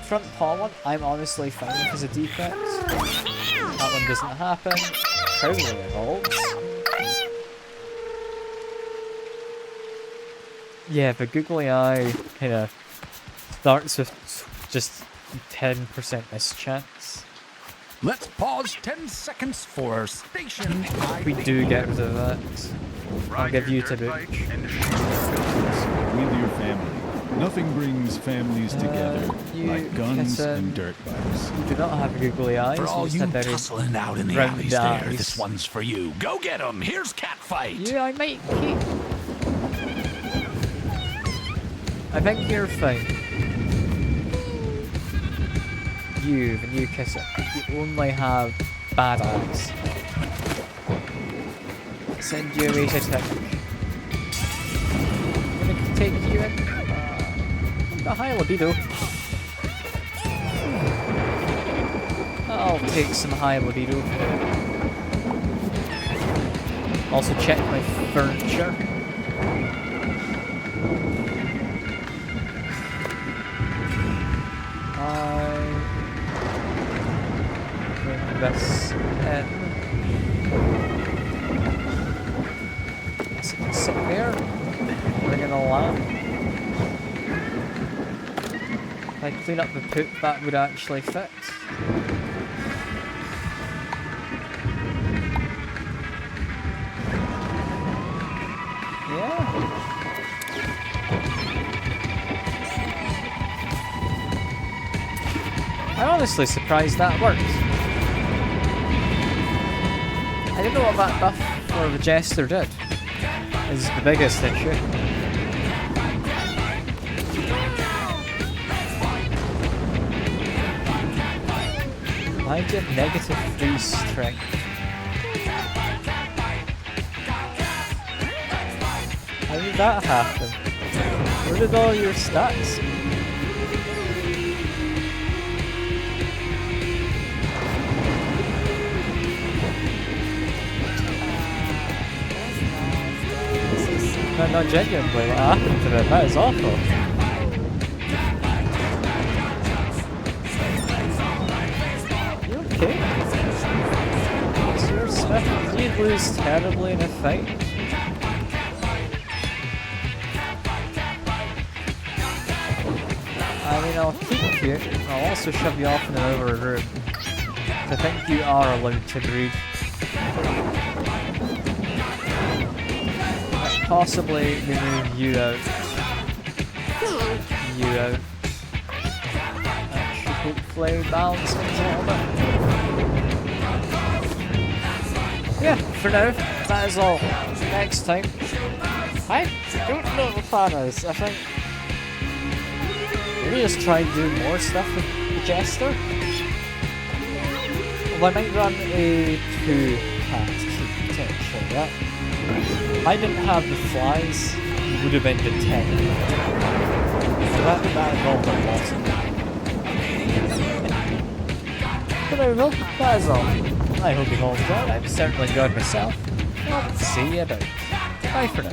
front paw one, I'm honestly fine with as a defect. That one doesn't happen. Probably evolves. Yeah, the googly eye kind of starts with just 10% mischance. Let's pause 10 seconds for station We do get rid of that. I'll give you to boot. With your family. Nothing brings families together like guns and dirt bikes. You do not have googly eyes. For all you tussling out in the round alleys there, eyes. this one's for you. Go get 'em. Here's Catfight. Yeah, I might keep. I think you're fine. You, the new kisser, you only have bad eyes. Send you away to attack. I'm gonna take you in. Got high libido. I'll take some high libido. Also check my furniture. Bring this in. Guess it can sit there. Bring it all out. If I clean up the poop, that would actually fit. Yeah. I'm honestly surprised that worked. I don't know what that buff for the Jester did. Is the biggest issue. I get negative 3 strength. How did that happen? Where did all your stats? No, genuinely, what happened to them? That is awful. You okay? Is your stuff? Did you lose terribly in a fight? I mean, I'll keep you. I'll also shove you off in another room. I think you are allowed to breed. possibly remove you out. You out. That should hopefully balance things a little bit. Yeah, for now, that is all. Next time, I don't know what the plan is. I think maybe just try and do more stuff with the Jester. Well, I might run a 2-cat potentially. That if I didn't have the flies, it would have been the 10. So that involved a lot. But there we go. That is all. I hope you all enjoyed. I've certainly enjoyed myself. I'll see you about. Bye for now.